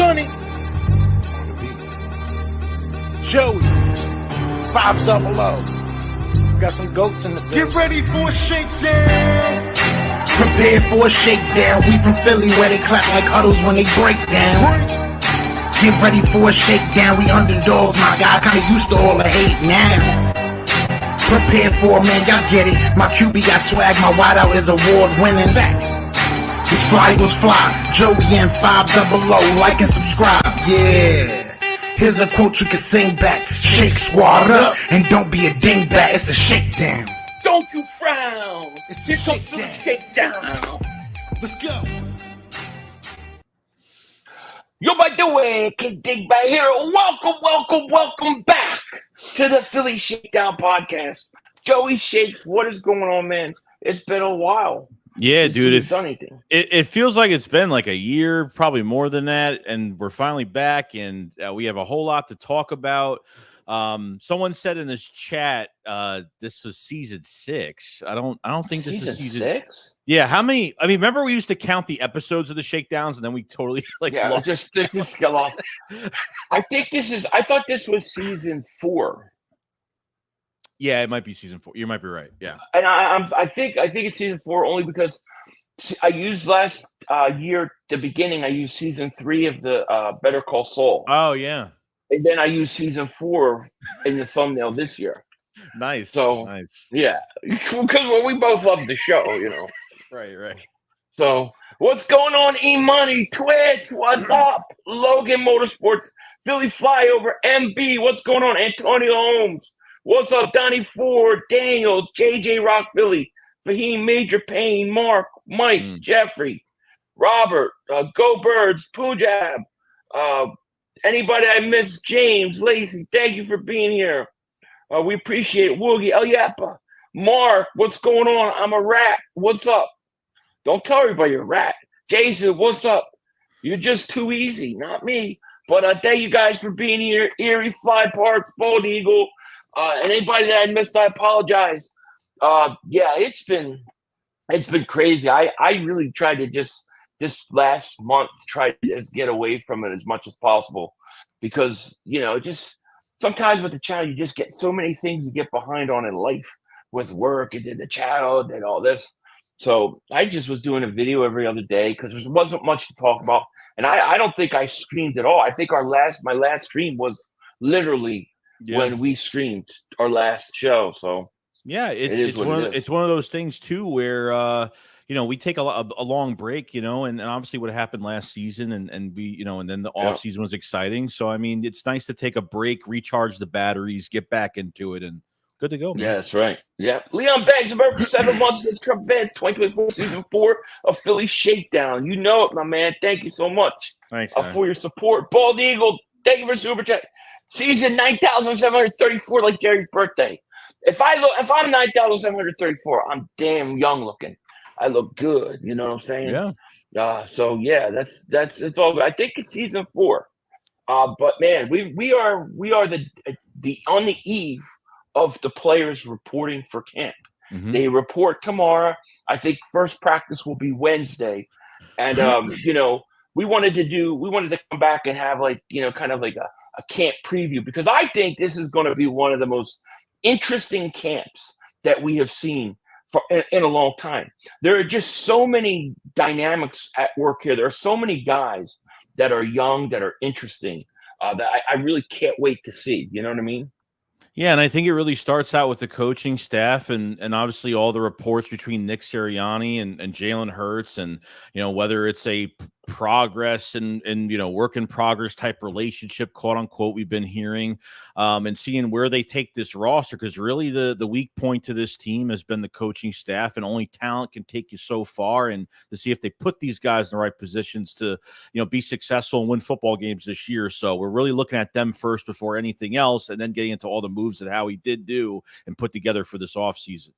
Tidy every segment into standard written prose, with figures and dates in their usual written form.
Sonny, Joey, 500. Got some goats in the building. Get ready for a shakedown. Prepare for a shakedown. We from Philly where they clap like huddles when they break down. Get ready for a shakedown. We underdogs, my guy. Kinda used to all the hate now. Prepare for it, man. Y'all get it. My QB got swag. My wideout is award winning. It's Fly Eagles Fly. Joey and 500. Like and subscribe. Yeah. Here's a quote you can sing back. Shake squad up and don't be a dingbat. It's a shakedown. Don't you frown. Here comes the shakedown. Let's go. Yo, by the way, King Dingbat here. Welcome back to the Philly Shakedown podcast. Joey Shakes, what is going on, man? It's been a while. Yeah, dude. It feels like it's been like a year, probably more than that, and we're finally back, and we have a whole lot to talk about. Someone said in this chat, this was season 6. I don't think this is season 6. Yeah, how many? I mean, remember we used to count the episodes of the Shakedowns, and then we totally just got lost. I thought this was season 4. Yeah, it might be season 4. You might be right. Yeah, and I think it's season 4 only because I used last year the beginning. I used season 3 of the Better Call Saul. Oh yeah, and then I used season 4 in the thumbnail this year. Nice. So nice. Yeah, because we both love the show, you know. Right. So what's going on, E-Money, Twitch? What's up? Logan Motorsports, Philly Flyover, MB. What's going on, Antonio Holmes? What's up, Donnie Ford, Daniel, JJ Rock Philly, Fahim Major Payne, Mark, Mike, Jeffrey, Robert, Go Birds, Punjab, anybody I missed, James, Lacey, thank you for being here. We appreciate it. Woogie, El Yappa, Mark, what's going on? I'm a rat. What's up? Don't tell everybody you're a rat. Jason, what's up? You're just too easy, not me. But thank you guys for being here. Erie, Fly Parks, Bald Eagle. And anybody that I missed, I apologize. Yeah, it's been crazy. I really tried to just this last month try to just get away from it as much as possible because just sometimes with the channel you just get so many things you get behind on in life with work and then the channel and all this. So I just was doing a video every other day because there wasn't much to talk about, and I don't think I streamed at all. I think my last stream was literally. Yeah. When we streamed our last show. So yeah, it's one of those things too where we take a long break, and obviously what happened last season and we and then the off season was exciting. So I mean, it's nice to take a break, recharge the batteries, get back into it, and good to go, man. Yeah, that's right. Yeah. Leon Banks, I'm for 7 months since Trump Vance 2024 season 4 of Philly Shakedown. You know it, my man. Thank you so much. Thanks for your support. Bald Eagle, thank you for super chat. Season 9,734, like Jerry's birthday. If I'm 9,734, I'm damn young looking. I look good. You know what I'm saying? Yeah. So yeah, that's it's all good. I think it's season 4. But man, we are the on the eve of the players reporting for camp. Mm-hmm. They report tomorrow. I think first practice will be Wednesday, and we wanted to come back and have kind of like a camp preview because I think this is going to be one of the most interesting camps that we have seen in a long time. There are just so many dynamics at work here. There are so many guys that are young, that are interesting, that I really can't wait to see. You know what I mean? Yeah, and I think it really starts out with the coaching staff and obviously all the reports between Nick Sirianni and Jalen Hurts and, whether it's a progress and work in progress type relationship, quote unquote, we've been hearing and seeing where they take this roster, because really the weak point to this team has been the coaching staff, and only talent can take you so far, and to see if they put these guys in the right positions to be successful and win football games this year. So we're really looking at them first before anything else, and then getting into all the moves that Howie did do and put together for this offseason.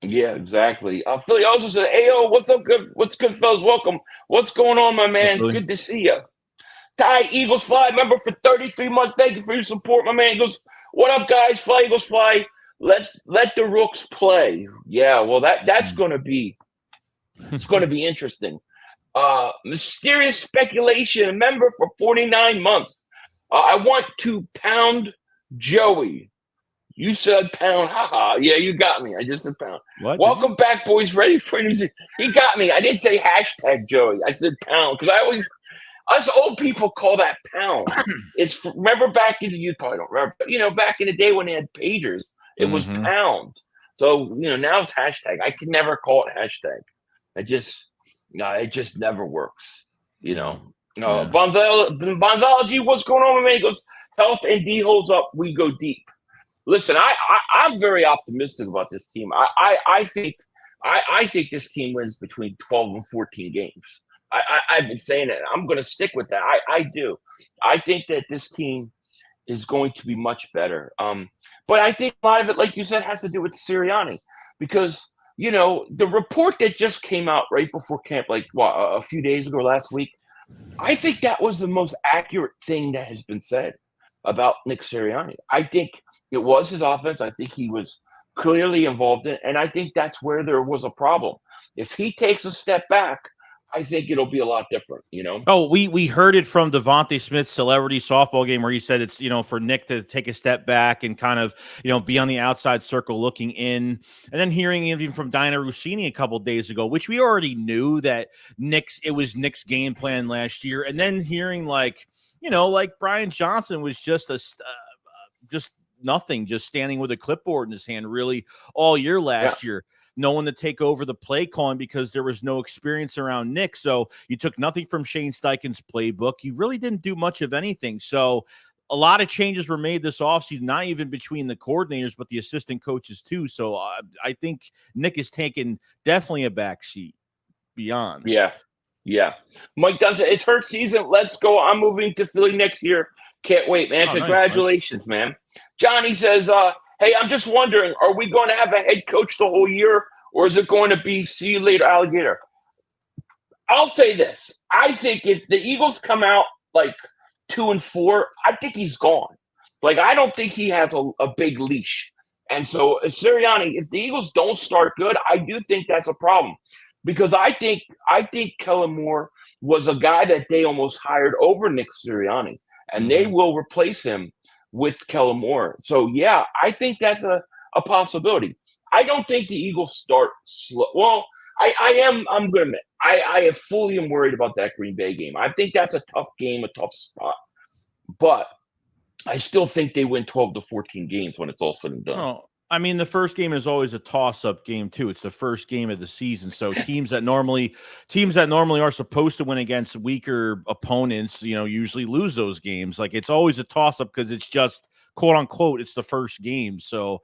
Yeah, exactly. Philly also said, "Ayo, what's up? Good, what's good, fellas? Welcome. What's going on, my man? Good to see you." Ty Eagles Fly, member for 33 months. Thank you for your support, my man. He goes, "What up, guys? Fly Eagles Fly. Let the Rooks play." Yeah, well, that's going to be it's going to be interesting. Mysterious speculation. A member for 49 months. I want to pound Joey. You said pound. Haha. Yeah, you got me. I just said pound. What? Welcome back, boys. Ready for news? He got me. I didn't say hashtag Joey. I said pound because I always, us old people call that pound. Remember back in the, you probably don't remember, but, back in the day when they had pagers, it was pound. So, now it's hashtag. I can never call it hashtag. It just never works, Bonzology, what's going on with me? He goes, health and D holds up, we go deep. Listen, I'm very optimistic about this team. I think this team wins between 12 and 14 games. I've been saying it. I'm going to stick with that. I do. I think that this team is going to be much better. But I think a lot of it, like you said, has to do with Sirianni because – the report that just came out right before camp, a few days ago, last week, I think that was the most accurate thing that has been said about Nick Sirianni. I think it was his offense. I think he was clearly involved in it, and I think that's where there was a problem. If he takes a step back, I think it'll be a lot different, Oh, we heard it from Devontae Smith's celebrity softball game where he said it's, for Nick to take a step back and kind of, be on the outside circle looking in. And then hearing even from Diana Rossini a couple of days ago, which we already knew that it was Nick's game plan last year. And then hearing like Brian Johnson was just just nothing, just standing with a clipboard in his hand really all year last year. No one to take over the play calling because there was no experience around Nick. So you took nothing from Shane Steichen's playbook. You really didn't do much of anything. So a lot of changes were made this offseason, not even between the coordinators, but the assistant coaches too. So I think Nick is taking definitely a back seat beyond. Yeah. Mike Dunn said, it's her season. Let's go. I'm moving to Philly next year. Can't wait, man. Congratulations, man. Johnny says, hey, I'm just wondering, are we going to have a head coach the whole year, or is it going to be see you later, alligator? I'll say this. I think if the Eagles come out 2-4, I think he's gone. I don't think he has a big leash. And so, Sirianni, if the Eagles don't start good, I do think that's a problem. Because I think Kellen Moore was a guy that they almost hired over Nick Sirianni, and they will replace him with Kellen Moore. So, yeah, I think that's a possibility. I don't think the Eagles start slow. Well, I'm going to admit, I fully am worried about that Green Bay game. I think that's a tough game, a tough spot. But I still think they win 12 to 14 games when it's all said and done. Oh, I mean, the first game is always a toss-up game, too. It's the first game of the season. So teams that normally are supposed to win against weaker opponents, usually lose those games. It's always a toss-up because it's just, quote-unquote, it's the first game. So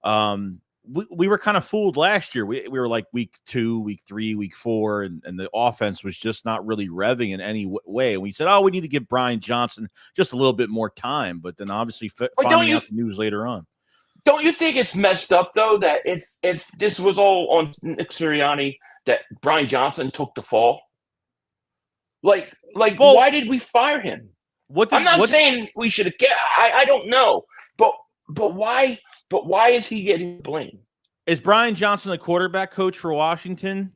we were kind of fooled last year. We were like week 2, week 3, week 4, and the offense was just not really revving in any way. And we said, we need to give Brian Johnson just a little bit more time. But then obviously finding out the news later on. Don't you think it's messed up, though, that if this was all on Nick Sirianni, that Brian Johnson took the fall? Why did we fire him? I'm not saying we should have. I don't know, but why? But why is he getting blamed? Is Brian Johnson the quarterback coach for Washington?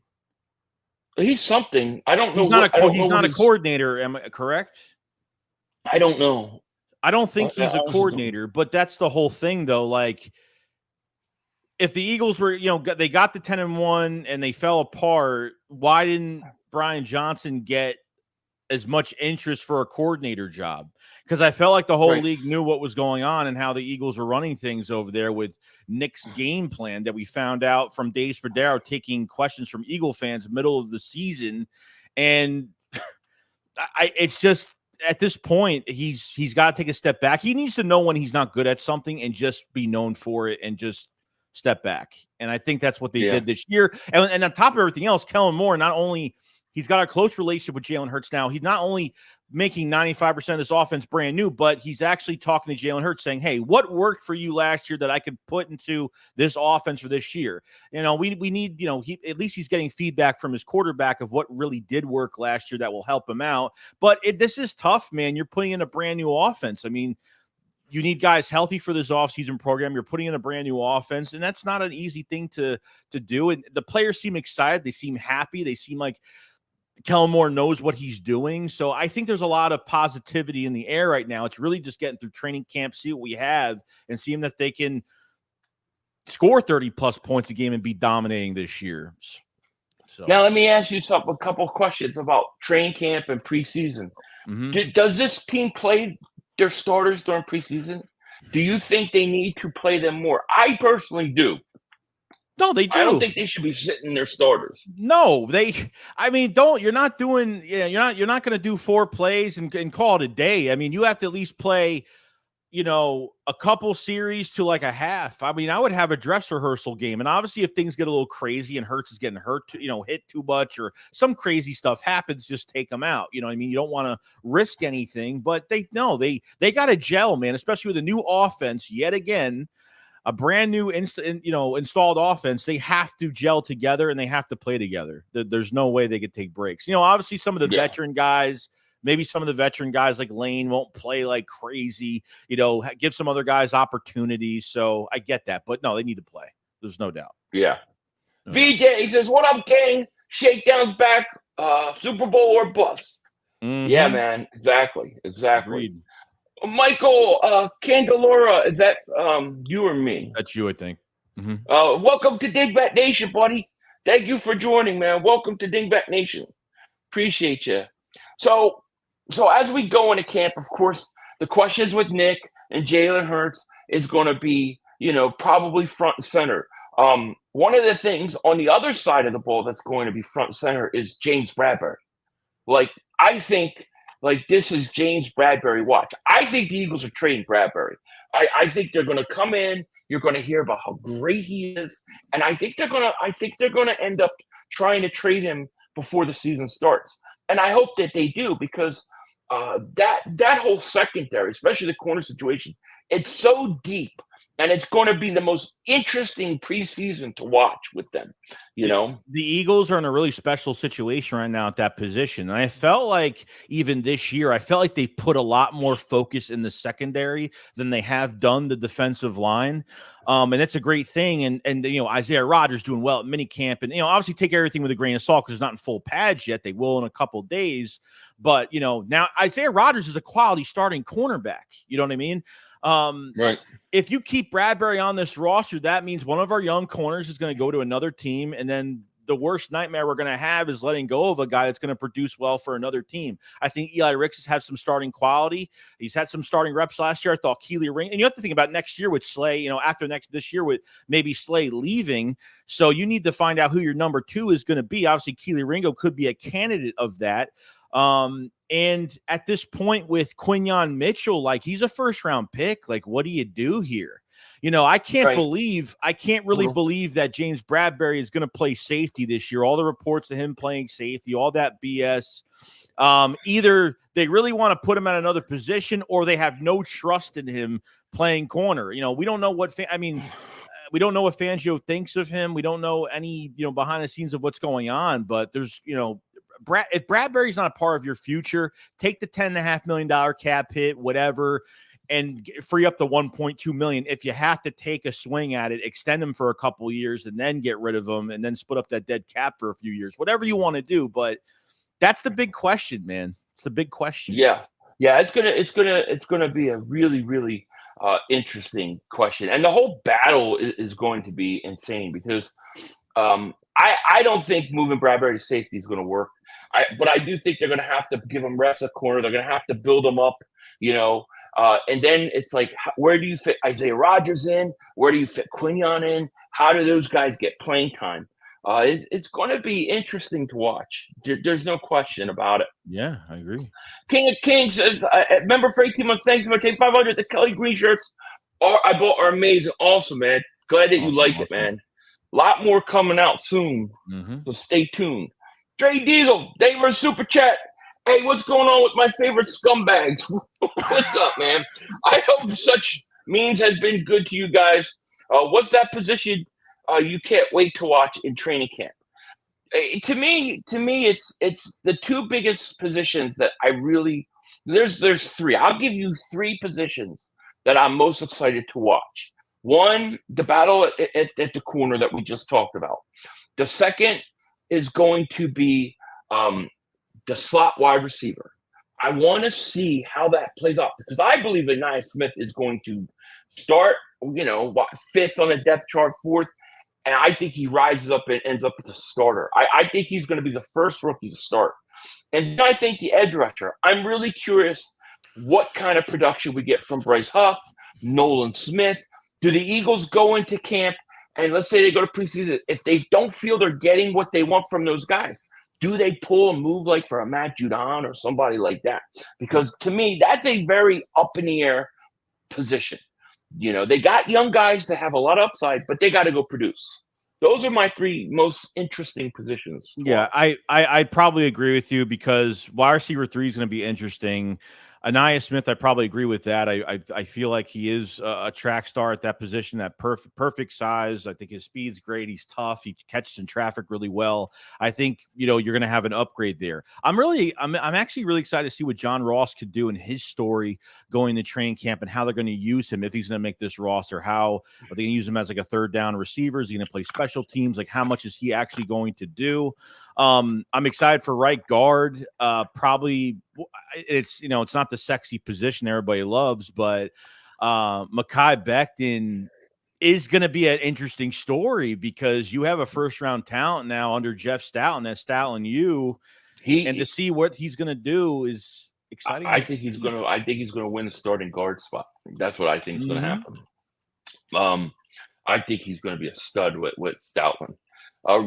He's something. I don't know. He's not a coordinator. Am I correct? I don't know. I don't think he's a coordinator, but that's the whole thing, though. If the Eagles were, they got to 10-1 and they fell apart, why didn't Brian Johnson get as much interest for a coordinator job? Because I felt like the whole league knew what was going on and how the Eagles were running things over there with Nick's game plan that we found out from Dave Spadaro taking questions from Eagle fans middle of the season. And it's just, at this point, he's got to take a step back. He needs to know when he's not good at something and just be known for it and just step back. And I think that's what they did this year. And on top of everything else, Kellen Moore, not only he's got a close relationship with Jalen Hurts now, he's not only making 95% of this offense brand new, but he's actually talking to Jalen Hurts saying, hey, what worked for you last year that I could put into this offense for this year? We need, at least he's getting feedback from his quarterback of what really did work last year that will help him out. But this is tough, man. You're putting in a brand new offense. I mean, you need guys healthy for this offseason program. You're putting in a brand new offense, and that's not an easy thing to do. And the players seem excited. They seem happy. They seem like Kellen Moore knows what he's doing. So I think there's a lot of positivity in the air right now. It's really just getting through training camp, see what we have, and seeing if they can score 30-plus points a game and be dominating this year. So now let me ask you a couple of questions about training camp and preseason. Does this team play their starters during preseason? Do you think they need to play them more? I personally do. No, they do. I don't think they should be sitting their starters. No, you're not going to do 4 plays and call it a day. I mean, you have to at least play, a couple series to like a half. I mean, I would have a dress rehearsal game. And obviously if things get a little crazy and Hurts is getting hurt, hit too much or some crazy stuff happens, just take them out. You know what I mean? You don't want to risk anything, but they got to gel, man, especially with a new offense yet again. A brand new installed offense. They have to gel together and they have to play together. There's no way they could take breaks. Obviously some of the veteran guys, maybe some of the veteran guys like Lane won't play like crazy, give some other guys opportunities. So I get that, but no, they need to play. There's no doubt. Yeah. No VJ says, what up, gang? Shakedown's back. Super Bowl or bust. Yeah, man. Exactly. Agreed. Michael Candelora, is that you or me? That's you, I think. Welcome to Dingbat Nation, buddy. Thank you for joining, man. Welcome to Dingbat Nation. Appreciate you. So as we go into camp, of course, the questions with Nick and Jalen Hurts is going to be, probably front and center. One of the things on the other side of the ball that's going to be front and center is James Bradberry. I think this is James Bradberry watch. I think the Eagles are trading Bradberry. I think they're going to come in. You're going to hear about how great he is, and I think they're going to end up trying to trade him before the season starts. And I hope that they do because that whole secondary, especially the corner situation, it's so deep, and it's going to be the most interesting preseason to watch with them. The Eagles are in a really special situation right now at that position. And I felt like even this year, they've put a lot more focus in the secondary than they have done the defensive line. And that's a great thing. And Isaiah Rodgers doing well at minicamp. And, obviously take everything with a grain of salt because it's not in full pads yet. They will in a couple days. But, now Isaiah Rodgers is a quality starting cornerback. You know what I mean? Right. If you keep Bradberry on this roster, that means one of our young corners is going to go to another team. And then the worst nightmare we're going to have is letting go of a guy that's going to produce well for another team. I think Eli Ricks has had some starting quality. He's had some starting reps last year. I thought Keely Ring, and you have to think about next year with Slay, after this year with maybe Slay leaving. So you need to find out who your number 2 is going to be. Obviously, Keely Ringo could be a candidate of that. And at this point with Quinyon Mitchell, he's a first-round pick. What do you do here? I can't really believe that James Bradberry is going to play safety this year. All the reports of him playing safety, all that BS. Either they really want to put him at another position or they have no trust in him playing corner. We don't know what we don't know what Fangio thinks of him. We don't know any, behind the scenes of what's going on, but there's, if Bradberry's not a part of your future, take the $10.5 million cap hit, whatever, and free up the $1.2 million. If you have to take a swing at it, extend them for a couple of years and then get rid of them and then split up that dead cap for a few years, whatever you want to do. But that's the big question, man. It's the big question. Yeah. It's gonna be a really, really interesting question, and the whole battle is going to be insane because I don't think moving Bradberry to safety is going to work. But I do think they're going to have to give him reps at corner. They're going to have to build him up, and then it's where do you fit Isaiah Rodgers in? Where do you fit Quinyon in? How do those guys get playing time? It's going to be interesting to watch. There's no question about it. Yeah, I agree. King of Kings says, member for 18 months, thanks. I'm going to take 500. The Kelly Green shirts I bought are amazing. Awesome, man. Glad that you like it, man. A lot more coming out soon, so stay tuned. Dre Diesel, thank you for a super chat. Hey, what's going on with my favorite scumbags? What's up, man? I hope such memes has been good to you guys. What's that position you can't wait to watch in training camp? To me, it's the 2 biggest positions that I really there's 3. I'll give you 3 positions that I'm most excited to watch. One, the battle at the corner that we just talked about. The second is going to be the slot wide receiver. I want to see how that plays out because I believe that Nia Smith is going to start, fifth on the depth chart, fourth, and I think he rises up and ends up as a starter. I think he's going to be the first rookie to start. And then I think the edge rusher, I'm really curious what kind of production we get from Bryce Huff, Nolan Smith. Do the Eagles go into camp and let's say they go to preseason, if they don't feel they're getting what they want from those guys, do they pull a move like for a Matt Judon or somebody like that? Because to me, that's a very up in the air position. They got young guys that have a lot of upside, but they got to go produce. Those are my three most interesting positions. Yeah, I probably agree with you because wide receiver 3 is going to be interesting. Nia Smith, I probably agree with that. I feel like he is a track star at that position, that perfect size. I think his speed's great. He's tough. He catches in traffic really well. I think you're going to have an upgrade there. I'm actually really excited to see what John Ross could do in his story going to training camp and how they're going to use him if he's going to make this roster. How are they going to use him as like a third down receiver? Is he going to play special teams? Like how much is he actually going to do? I'm excited for right guard. Probably it's not the sexy position everybody loves, but Mekhi Becton is going to be an interesting story because you have a first round talent now under Jeff Stoutland, that's Stoutland and to see what he's going to do is exciting. I think he's going to win the starting guard spot. That's what I think is going to happen. I think he's going to be a stud with Stoutland.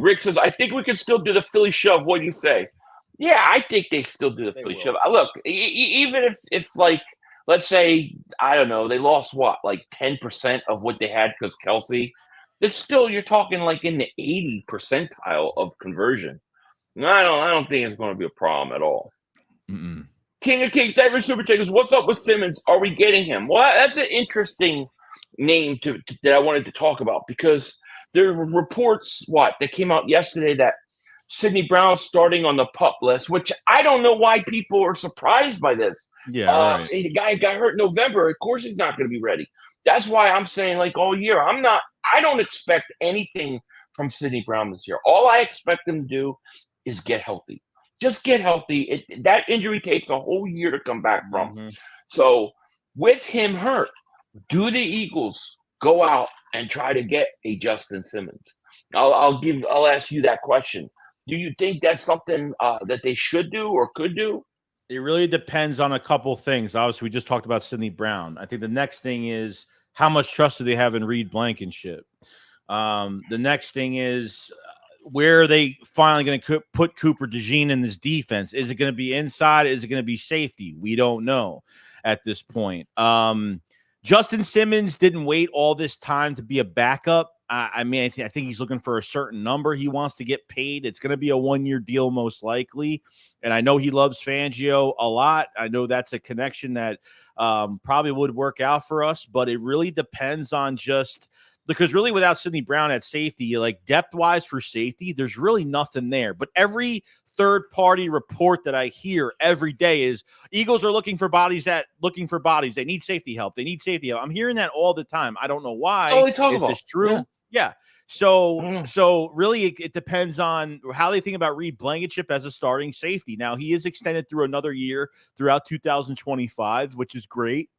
Rick says, I think we can still do the Philly shove. What do you say? Yeah, I think they still do the Philly shove. Look, even if like, let's say, I don't know, they lost like 10% of what they had because Kelsey, it's still, you're talking like in the 80 percentile of conversion. No, I don't think it's going to be a problem at all. Mm-mm. King of Kings, ever Super Takers, what's up with Simmons? Are we getting him? Well, that's an interesting name that I wanted to talk about because there were reports, that came out yesterday that Sidney Brown's starting on the PUP list, which I don't know why people are surprised by this. Yeah, right. The guy got hurt in November. Of course he's not going to be ready. That's why I'm saying like all year, I don't expect anything from Sidney Brown this year. All I expect him to do is get healthy. Just get healthy. That injury takes a whole year to come back from. Mm-hmm. So with him hurt, do the Eagles go out and try to get a Justin Simmons? I'll ask you that question. Do you think that's something that they should do or could do? It really depends on a couple things. Obviously, we just talked about Sidney Brown. I think the next thing is how much trust do they have in Reed Blankenship? The next thing is where are they finally going to put Cooper DeJean in this defense? Is it going to be inside? Is it going to be safety? We don't know at this point. Justin Simmons didn't wait all this time to be a backup. I think he's looking for a certain number. He wants to get paid. It's going to be a one-year deal most likely. And I know he loves Fangio a lot. I know that's a connection that probably would work out for us, but it really depends on just because really without Sidney Brown at safety, like depth-wise for safety, there's really nothing there. But every third-party report that I hear every day is Eagles are looking for bodies. They need safety help. I'm hearing that all the time. I don't know why. That's all they talk about. Is this true? Yeah. So really it depends on how they think about Reed Blankenship as a starting safety. Now, he is extended through another year throughout 2025, which is great.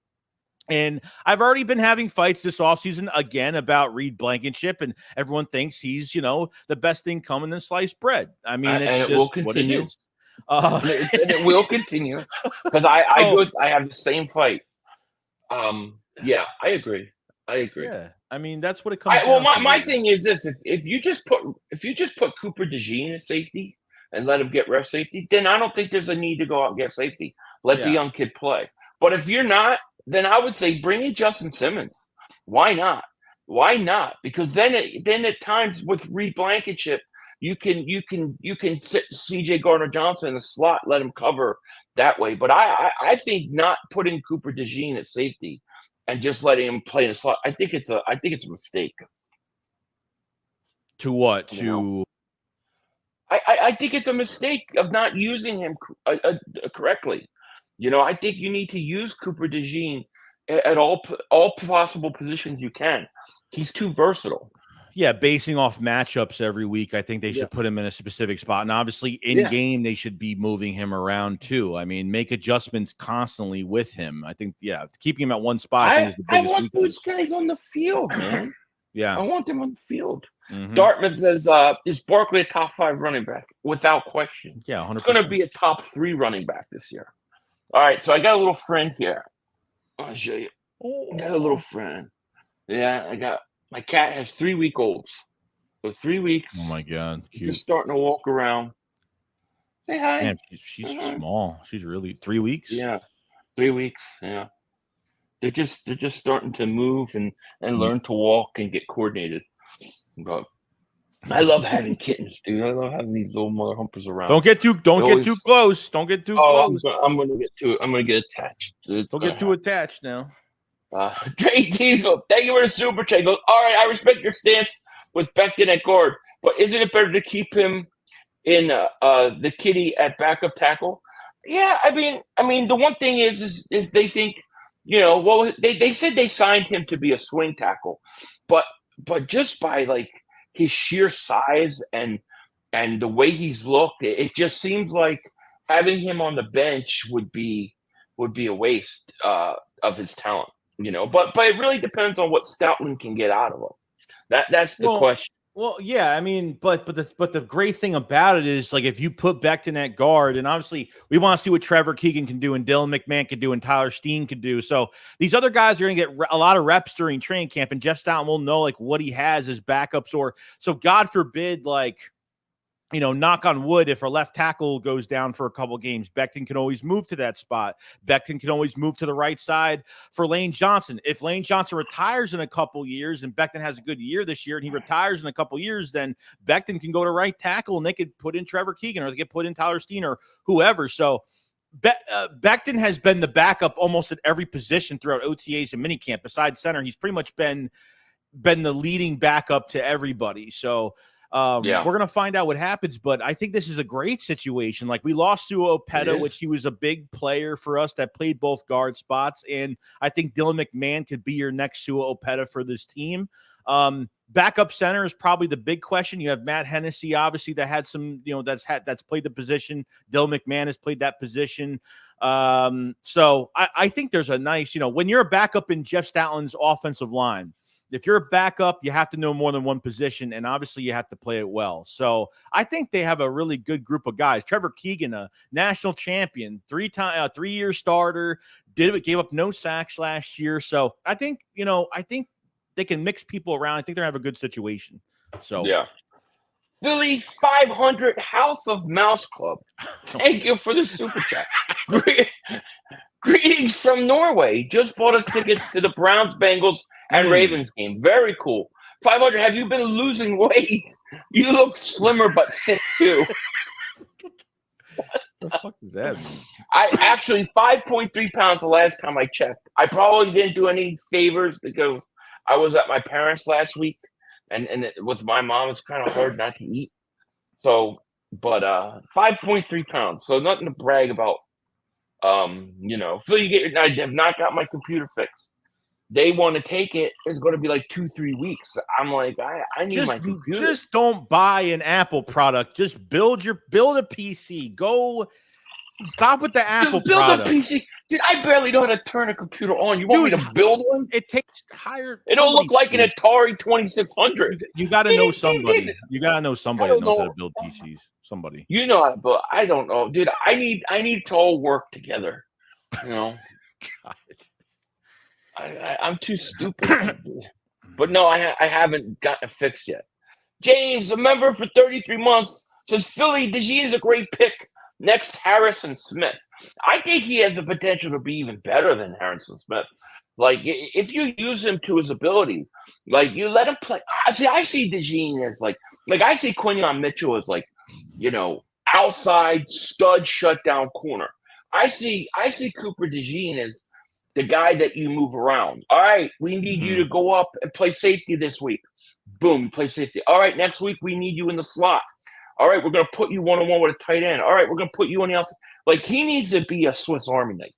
And I've already been having fights this offseason again about Reed Blankenship, and everyone thinks he's, the best thing coming in sliced bread. I mean, it's just what it is. And it will continue because I have the same fight. Yeah, I agree. Yeah, I mean that's what it comes. My thing is this: if you just put Cooper DeJean at safety and let him get ref safety, then I don't think there's a need to go out and get safety. Let the young kid play. But if you're not, then I would say bring in Justin Simmons. Why not? Because then at times with Reed Blankenship, you can sit C.J. Gardner-Johnson in the slot, let him cover that way. But I think not putting Cooper DeJean at safety and just letting him play in the slot, I think it's a mistake. To what? I think it's a mistake of not using him correctly. I think you need to use Cooper DeJean at all possible positions you can. He's too versatile. Yeah, basing off matchups every week, I think they should put him in a specific spot. And obviously, in game, they should be moving him around too. I mean, make adjustments constantly with him. I think, keeping him at one spot, I think is the biggest want weakness. those guys on the field, man. Yeah, I want them on the field. Mm-hmm. Dartmouth says, is Barkley a top 5 running back? Without question. Yeah, 100%. It's going to be a top 3 running back this year. All right, so I got a little friend here. I'll show you. I got a little friend. Yeah, my cat has 3-week-olds. So 3 weeks. Oh my God, cute. Just starting to walk around. Say hi. Man, she's small. She's really 3 weeks. Yeah, 3 weeks. Yeah, they're just starting to move and learn to walk and get coordinated. But I love having kittens, dude. I love having these little mother humpers around. Don't get too close. Don't get too close. I'm gonna get to it. I'm gonna get attached. Don't get too attached now. Dre Diesel, thank you for the super chat. He goes, all right, I respect your stance with Becton at guard, but isn't it better to keep him in the kitty at backup tackle? Yeah, I mean, the one thing is they think, well, they said they signed him to be a swing tackle, but just by like his sheer size and the way he's looked, it just seems like having him on the bench would be a waste of his talent, But it really depends on what Stoutland can get out of him. That's the question. Well, yeah, I mean, but the great thing about it is, like, if you put Becton at guard, and obviously we want to see what Trevor Keegan can do and Dylan McMahon can do and Tyler Steen can do. So these other guys are going to get a lot of reps during training camp, and Jeff Stoutland will know like what he has as backups, or so God forbid, like, knock on wood, if our left tackle goes down for a couple games, Becton can always move to that spot. Becton can always move to the right side for Lane Johnson. If Lane Johnson retires in a couple years and Becton has a good year this year and he retires in a couple years, then Becton can go to right tackle and they could put in Trevor Keegan, or they could put in Tyler Steen or whoever. So Becton has been the backup almost at every position throughout OTAs and minicamp. Besides center, he's pretty much been the leading backup to everybody. So we're going to find out what happens, but I think this is a great situation. Like, we lost Sua Opeta, which he was a big player for us that played both guard spots. And I think Dylan McMahon could be your next Sua Opeta for this team. Backup center is probably the big question. You have Matt Hennessy, obviously, that had some, that's played the position. Dylan McMahon has played that position. So I think there's a nice, when you're a backup in Jeff Stoutland's offensive line, if you're a backup, you have to know more than one position, and obviously you have to play it well. So I think they have a really good group of guys. Trevor Keegan, a national champion, 3-year starter, gave up no sacks last year. So I think they can mix people around. I think they have a good situation. So yeah. Philly 500 House of Mouse Club. Thank you for the super chat. Greetings from Norway. Just bought us tickets to the Browns, Bengals, and Ravens game. Very cool. 500, have you been losing weight? You look slimmer but fit too. What the fuck does that mean? I actually 5.3 pounds the last time I checked. I probably didn't do any favors because I was at my parents' last week, and with my mom, it's kind of hard not to eat. So, but 5.3 pounds. So nothing to brag about. Phil, I have not got my computer fixed. They want to take it. It's going to be like 2-3 weeks. I'm like, I need my computer. Just don't buy an Apple product. Just build a PC. Go. Stop with the Apple product. Build a PC. Dude, I barely know how to turn a computer on. You want me to build one? It takes higher. It don't look like an Atari 2600. You got to know somebody. You got to know somebody that knows how to build PCs. Somebody. You know how to build. I don't know. Dude, I need to all work together. God. I'm too stupid. But no, I haven't gotten it fixed yet. James, a member for 33 months, says Philly DeJean is a great pick. Next, Harrison Smith. I think he has the potential to be even better than Harrison Smith. Like, if you use him to his ability, like, you let him play. I see DeJean as like I see Quinyon Mitchell as like, outside stud shutdown corner. I see Cooper DeJean as the guy that you move around. All right, we need you to go up and play safety this week. Boom, play safety. All right, next week we need you in the slot. All right, we're going to put you one-on-one with a tight end. All right, we're going to put you on the outside. Like, he needs to be a Swiss Army knife.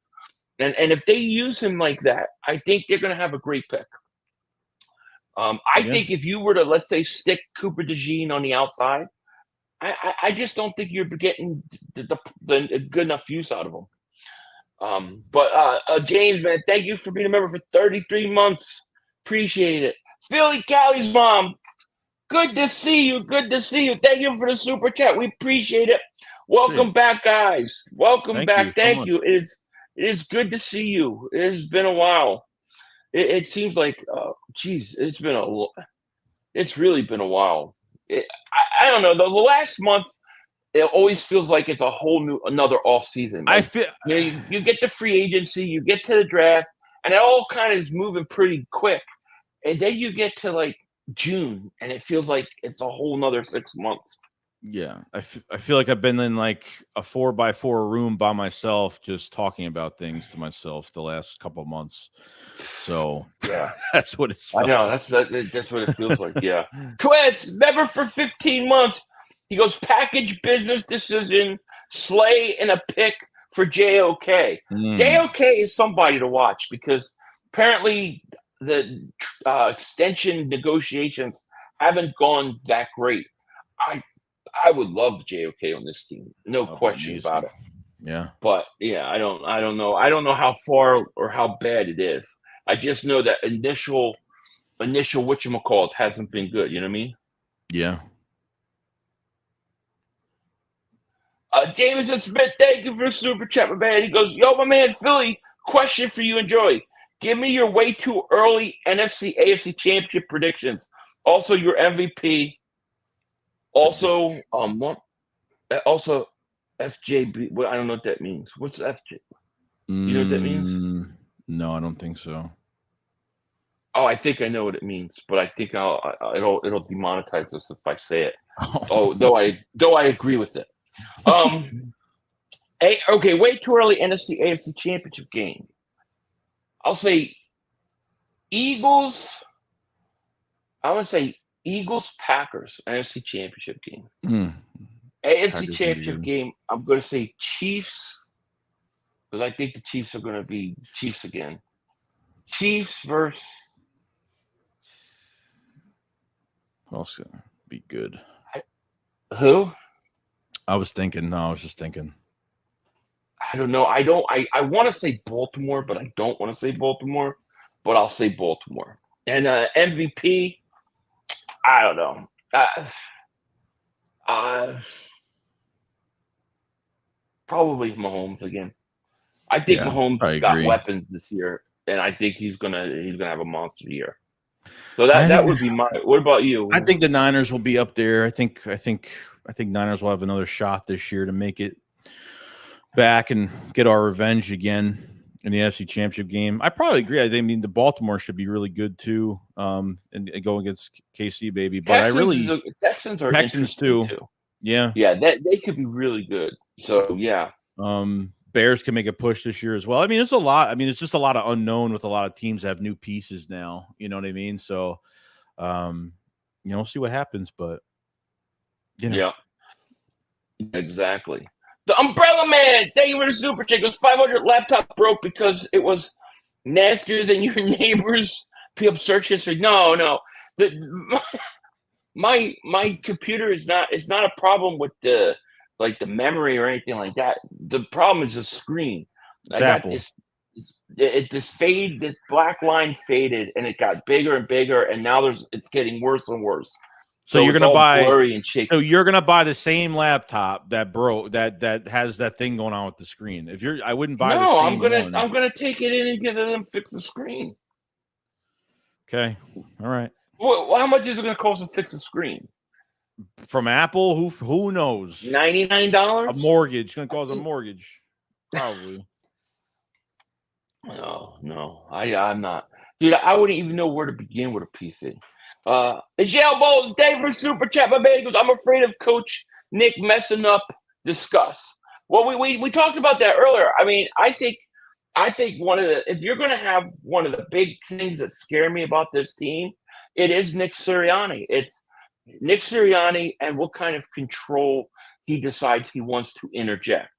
And if they use him like that, I think they're going to have a great pick. I think if you were to, let's say, stick Cooper DeJean on the outside, I just don't think you're getting the good enough use out of him. But James, man, thank you for being a member for 33 months. Appreciate it. Philly Callie's mom, good to see you. Good to see you. Thank you for the super chat. We appreciate it. Welcome back, guys. Welcome back. Thank you. It is good to see you. It has been a while. It seems like, it's really been a while. I don't know. The last month, it always feels like it's a whole another off season. Like, I feel you get the free agency, you get to the draft, and it all kind of is moving pretty quick. And then you get to like June, and it feels like it's a whole nother 6 months. Yeah, I feel like I've been in like a 4x4 room by myself, just talking about things to myself the last couple of months. So yeah, that's what it's. I know that's what it feels like. Yeah, Twits, member for 15 months. He goes, package business decision, Slay and a pick for JOK. JOK is somebody to watch because apparently the extension negotiations haven't gone that great. I would love JOK on this team, no question about it. Yeah, but yeah, I don't know. I don't know how far or how bad it is. I just know that initial whatchamacallit hasn't been good. You know what I mean? Yeah. Jameson Smith, thank you for the super chat, my man. He goes, yo, my man, Philly, question for you and Joey. Give me your way too early NFC, AFC championship predictions. Also, your MVP. Also, also FJB. Well, I don't know what that means. What's FJ? You know what that means? No, I don't think so. Oh, I think I know what it means, but I think it'll demonetize us if I say it. Though I agree with it. Okay, way too early NFC AFC championship game. I'll say Eagles. I would say Eagles Packers NFC championship game. AFC Packers championship game. I'm going to say Chiefs because I think the Chiefs are going to be Chiefs again. Chiefs versus. Who's going to be good? Who? I was just thinking. I don't know. I want to say Baltimore, but I don't want to say Baltimore. But I'll say Baltimore. And MVP, I don't know. Probably Mahomes again. I think Mahomes has got weapons this year, and I think he's gonna have a monster year. So that would be my. What about you? I think the Niners will be up there. I think Niners will have another shot this year to make it back and get our revenge again in the NFC Championship game. I probably agree. I mean, the Baltimore should be really good too, and go against KC, baby. But Texans are Texans too. Yeah, they could be really good. So yeah, Bears can make a push this year as well. I mean, it's a lot. I mean, it's just a lot of unknown with a lot of teams that have new pieces now. You know what I mean? So, we'll see what happens. But yeah, exactly. The Umbrella Man, thank you for the super chat. It was 500 laptop broke because it was nastier than your neighbor's search history. No. My computer is not. It's not a problem with the memory or anything like that. The problem is the screen. I got this. This black line faded, and it got bigger and bigger, and now it's getting worse and worse. So you're gonna buy blurry and shaky. So you're gonna buy the same laptop that broke that has that thing going on with the screen. I wouldn't buy. No, I'm gonna take it in and get them fix the screen. Okay, all right. Well, how much is it gonna cost to fix the screen? From Apple, who knows? $99. A mortgage gonna cause a mortgage, probably. No, I'm not, dude. I wouldn't even know where to begin with a PC. Jail Bolton, Dave for super chat. My man goes, I'm afraid of Coach Nick messing up. Discuss. Well, we talked about that earlier. I mean, I think if you're going to have one of the big things that scare me about this team, it is Nick Sirianni. It's Nick Sirianni and what kind of control he decides he wants to interject.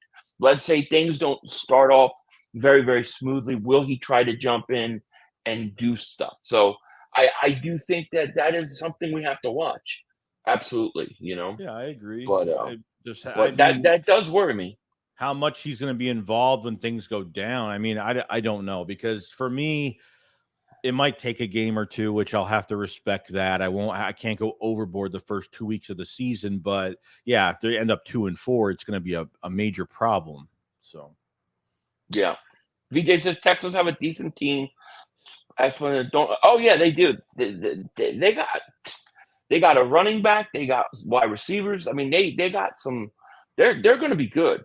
Let's say things don't start off very, very smoothly. Will he try to jump in and do stuff? So I do think that is something we have to watch. Absolutely, Yeah, I agree. But I mean, that does worry me. how much he's going to be involved when things go down. I mean, I don't know, because for me, it might take a game or two, which I'll have to respect that. I can't go overboard the first 2 weeks of the season, but yeah, if they end up 2-4, it's going to be a major problem. So, yeah. VJ says Texans have a decent team. Oh yeah, they do. They got a running back. They got wide receivers. I mean, they got some. They're going to be good.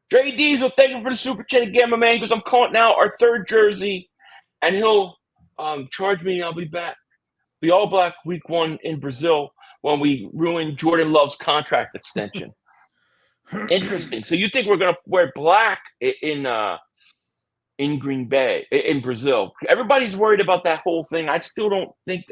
Dre Diesel, thank you for the super chat again, my man. Because I'm calling now our third jersey, and he'll charge me. I'll be back. Be all black week 1 in Brazil when we ruin Jordan Love's contract extension. Interesting. So you think we're going to wear black in Green Bay, in Brazil? Everybody's worried about that whole thing. I don't think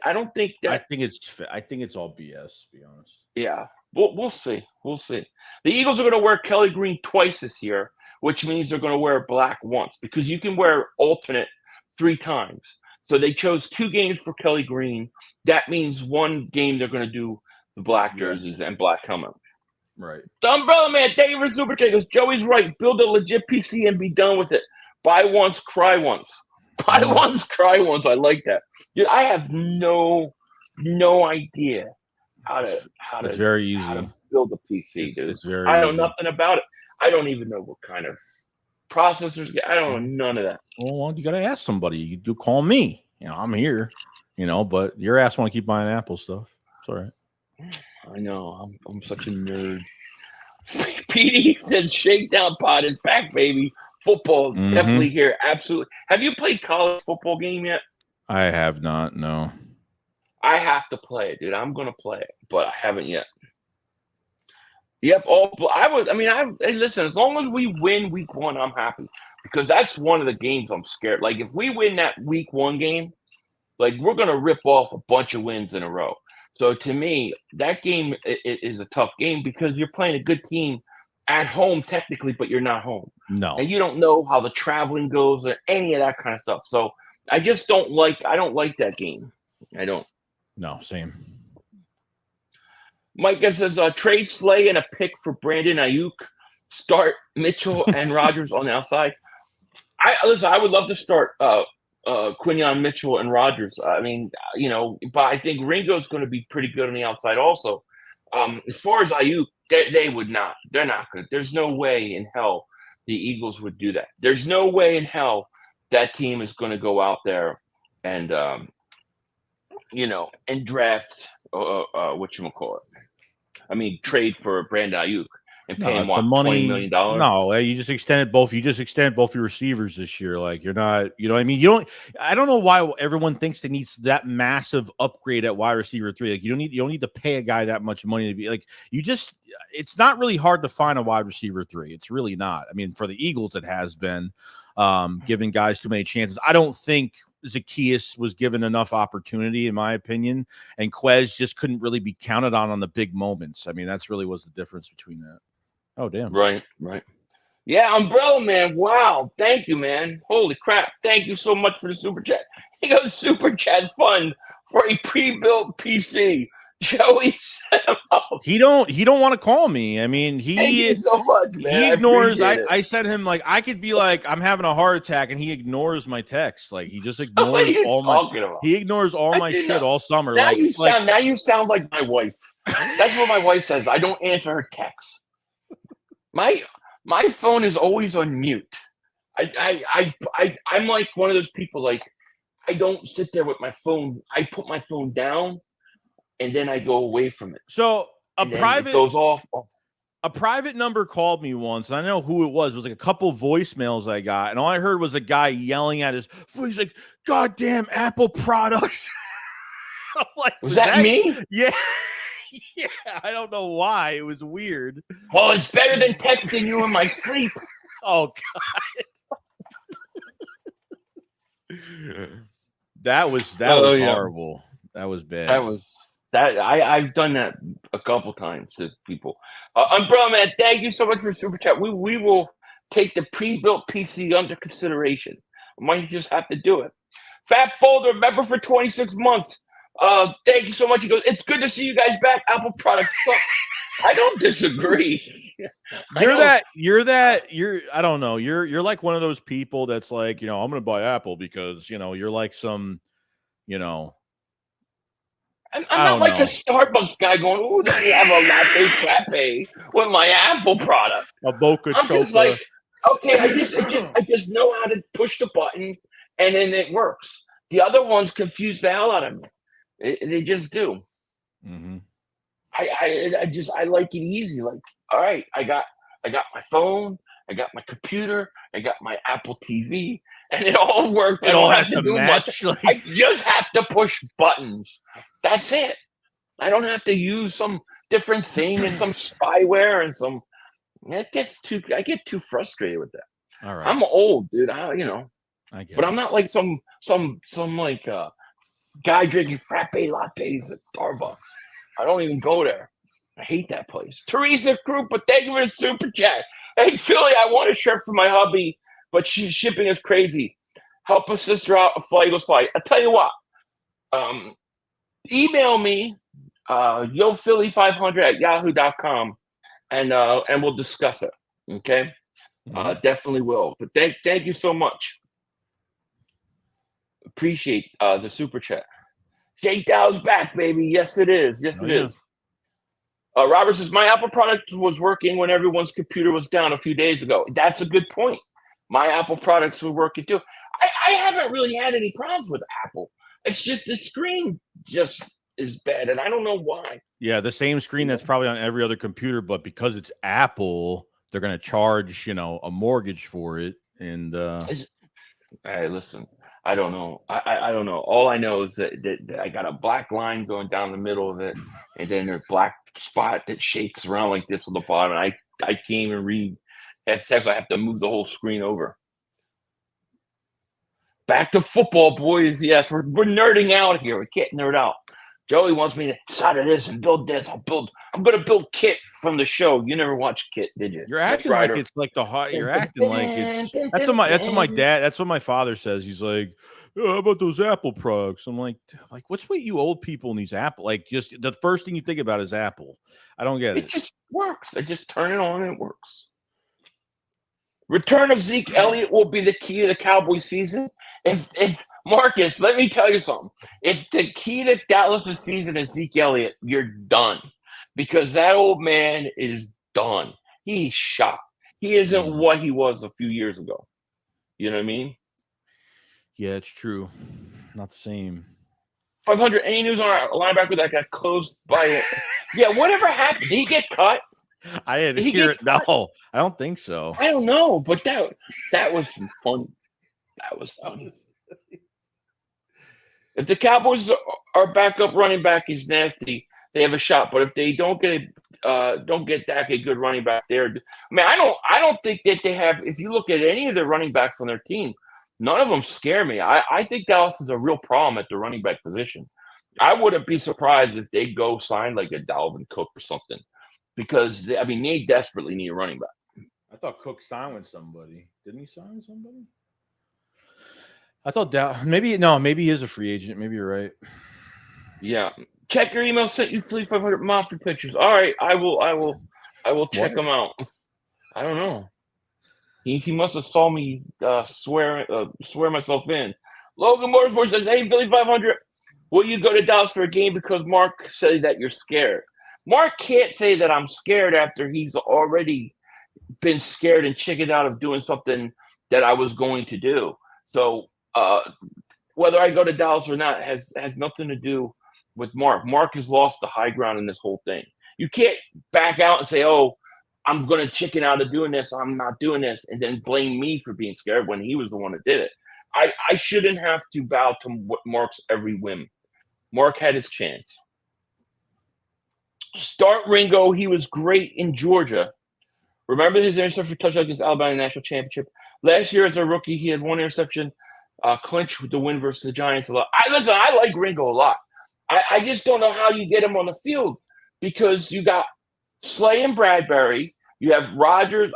that. I think it's all BS, to be honest. Yeah, we'll see. We'll see. The Eagles are going to wear Kelly green twice this year, which means they're going to wear black once, because you can wear alternate 3 times. So they chose 2 games for Kelly green. That means 1 game they're going to do the black jerseys and black helmet. Right. The Umbrella Man, thank you for super chat. Joey's right. Build a legit PC and be done with it. Buy once, cry once. Buy once, cry once. I like that. Dude, I have no idea how to It's very easy. how to build a PC, dude. It's very I know easy. nothing about it. I don't even know what kind of processors. I don't know none of that. Well, you got to ask somebody. You do call me. I'm here. But your ass want to keep buying Apple stuff. It's all right. I know. I'm such a nerd. PD said Shakedown pod is back, baby. Football definitely here. Absolutely. Have you played college football game yet? I have not. No. I have to play it, dude. I'm gonna play it, but I haven't yet. Yep. Hey, listen. As long as we win week 1, I'm happy, because that's one of the games I'm scared. Like, if we win that week 1 game, like, we're gonna rip off a bunch of wins in a row. So to me, that game is a tough game, because you're playing a good team at home technically, but you're not home. No. And you don't know how the traveling goes or any of that kind of stuff. So I just don't like that game. I don't. No, same. Mike says trade Slay and a pick for Brandon Ayuk. Start Mitchell and Rodgers on the outside. I would love to start Quinyon Mitchell and Rodgers. I mean, but I think Ringo's going to be pretty good on the outside also. As far as Ayuk, they would not. They're not good. There's no way in hell the Eagles would do that. There's no way in hell that team is going to go out there and and draft whatchamacallit. I mean, trade for Brandon Ayuk and pay him $20 million. No, you just extended both. You just extended both your receivers this year. Like, you're not. I mean, you don't. I don't know why everyone thinks they needs that massive upgrade at wide receiver 3. Like, you don't need to pay a guy that much money to be like. It's not really hard to find a wide receiver 3. It's really not. I mean, for the Eagles, it has been giving guys too many chances. I don't think Zacchaeus was given enough opportunity, in my opinion, and Quez just couldn't really be counted on the big moments. I mean, that's really was the difference between that. Oh, damn. Right. Yeah, Umbrella Man. Wow. Thank you, man. Holy crap. Thank you so much for the super chat. He goes, super chat fund for a pre-built PC. Joey set him up. He don't want to call me. I mean, Thank you so much, man. He ignores. I sent him, like, I could be like, I'm having a heart attack, and he ignores my text. Like, he just ignores He ignors all my shit all summer. Now you sound like my wife. That's what my wife says. I don't answer her texts. My phone is always on mute. I'm like one of those people, like, I don't sit there with my phone. I put my phone down and then I go away from it. So it goes off. A private number called me once, and I know who it was. It was like a couple voicemails I got, and all I heard was a guy yelling at his phone. He's like, "Goddamn Apple products!" I'm like, was that me? Yeah. Yeah, I don't know why. It was weird. Well, it's better than texting you in my sleep. Oh, God. That was horrible. That was bad. I've done that a couple times to people. Umbrella Man, thank you so much for super chat. We will take the pre-built PC under consideration. Might just have to do it. Fat Folder, member for 26 months. Thank you so much. He goes, it's good to see you guys back. Apple products suck. I don't disagree. I don't know. You're like one of those people that's like, I'm going to buy Apple because, you're like some, I'm not like a Starbucks guy going, ooh, let me have a latte frappe with my Apple product. A Boca I'm just Choca. like, okay, I just know how to push the button and then it works. The other ones confuse the hell out of me. They just do. Mm-hmm. I like it easy. Like, all right, I got my phone, I got my computer, I got my Apple TV, and it all worked. I don't have to do much. I just have to push buttons. That's it. I don't have to use some different thing and some spyware and some. I get too frustrated with that. All right. I'm old, dude. I get but I'm not like some like guy drinking frappe lattes at Starbucks. I don't even go there. I hate that place. Teresa Krupa, thank you for the super chat. Hey, Philly, I want a shirt for my hubby, but shipping is crazy. Help a sister out. A fly equals fly. I'll tell you what. Email me, yophilly500@yahoo.com, and we'll discuss it. Okay? Definitely will. But thank you so much. Appreciate the super chat. Shakedown's back, baby. Yes, it is. Yes, it is. Robert says, my Apple product was working when everyone's computer was down a few days ago. That's a good point. My Apple products were working too. I haven't really had any problems with Apple. It's just the screen just is bad, and I don't know why. Yeah, the same screen that's probably on every other computer, but because it's Apple, they're going to charge, a mortgage for it. And hey, listen. I don't know. I don't know. All I know is that I got a black line going down the middle of it, and then there's a black spot that shakes around like this on the bottom. And I can't even read text. I have to move the whole screen over. Back to football, boys. Yes, we're nerding out here. We can't nerd out. Joey wants me to solder this and build this. I'm going to build Kit from the show. You never watched Kit, did you? You're acting like it's like the hot. You're acting like it's. That's what my dad. That's what my father says. He's like, oh, how about those Apple products? I'm like, what's with you old people and these Apple? Like, just the first thing you think about is Apple. I don't get it. It just works. I just turn it on and it works. Return of Zeke Elliott will be the key to the Cowboys season. If Marcus, let me tell you something. If the key to Dallas' season is Zeke Elliott, you're done. Because that old man is done. He's shot. He isn't what he was a few years ago. You know what I mean? Yeah, it's true. Not the same. 500, any news on our linebacker that got closed by it? Yeah, whatever happened? Did he get cut? I had to hear it. No, I don't think so. I don't know, but that was fun. That was fun. If the Cowboys are backup running back is nasty, they have a shot. But if they don't get Dak a good running back there, I mean, I don't think that they have. If you look at any of the running backs on their team, none of them scare me. I think Dallas is a real problem at the running back position. I wouldn't be surprised if they go sign like a Dalvin Cook or something, because they desperately need a running back. I thought Cook signed with somebody. Didn't he sign with somebody? I thought maybe he is a free agent. Maybe you're right. Yeah. Check your email. Sent you 500 Mafia pictures. All right, I will check them out. I don't know. He must have saw me swear myself in. Logan Motorsport says, "Hey, Billy 500, will you go to Dallas for a game because Mark said that you're scared?" Mark can't say that I'm scared after he's already been scared and chickened out of doing something that I was going to do. So whether I go to Dallas or not has nothing to do with Mark. Mark has lost the high ground in this whole thing. You can't back out and say, oh, I'm going to chicken out of doing this. I'm not doing this. And then blame me for being scared when he was the one that did it. I shouldn't have to bow to Mark's every whim. Mark had his chance. Start Ringo. He was great in Georgia. Remember his interception touchdown against Alabama National Championship? Last year as a rookie, he had one interception, clinch with the win versus the Giants a lot. I like Ringo a lot. I just don't know how you get him on the field because you got Slay and Bradbury, you have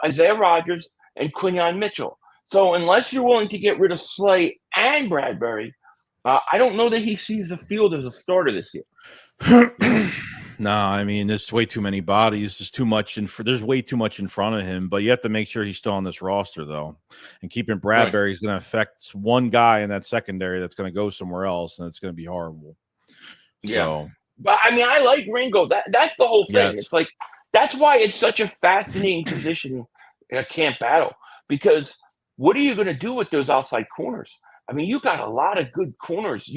Isaiah Rodgers, and Quinyon Mitchell. So unless you're willing to get rid of Slay and Bradbury, I don't know that he sees the field as a starter this year. No, I mean, there's way too many bodies. There's too much there's way too much in front of him. But you have to make sure he's still on this roster, though. And keeping Bradbury is going to affect one guy in that secondary that's going to go somewhere else, and it's going to be horrible. Yeah, so, but I mean, I like Ringo. That's the whole thing. Yes. It's like that's why it's such a fascinating position, camp battle. Because what are you going to do with those outside corners? I mean, you got a lot of good corners.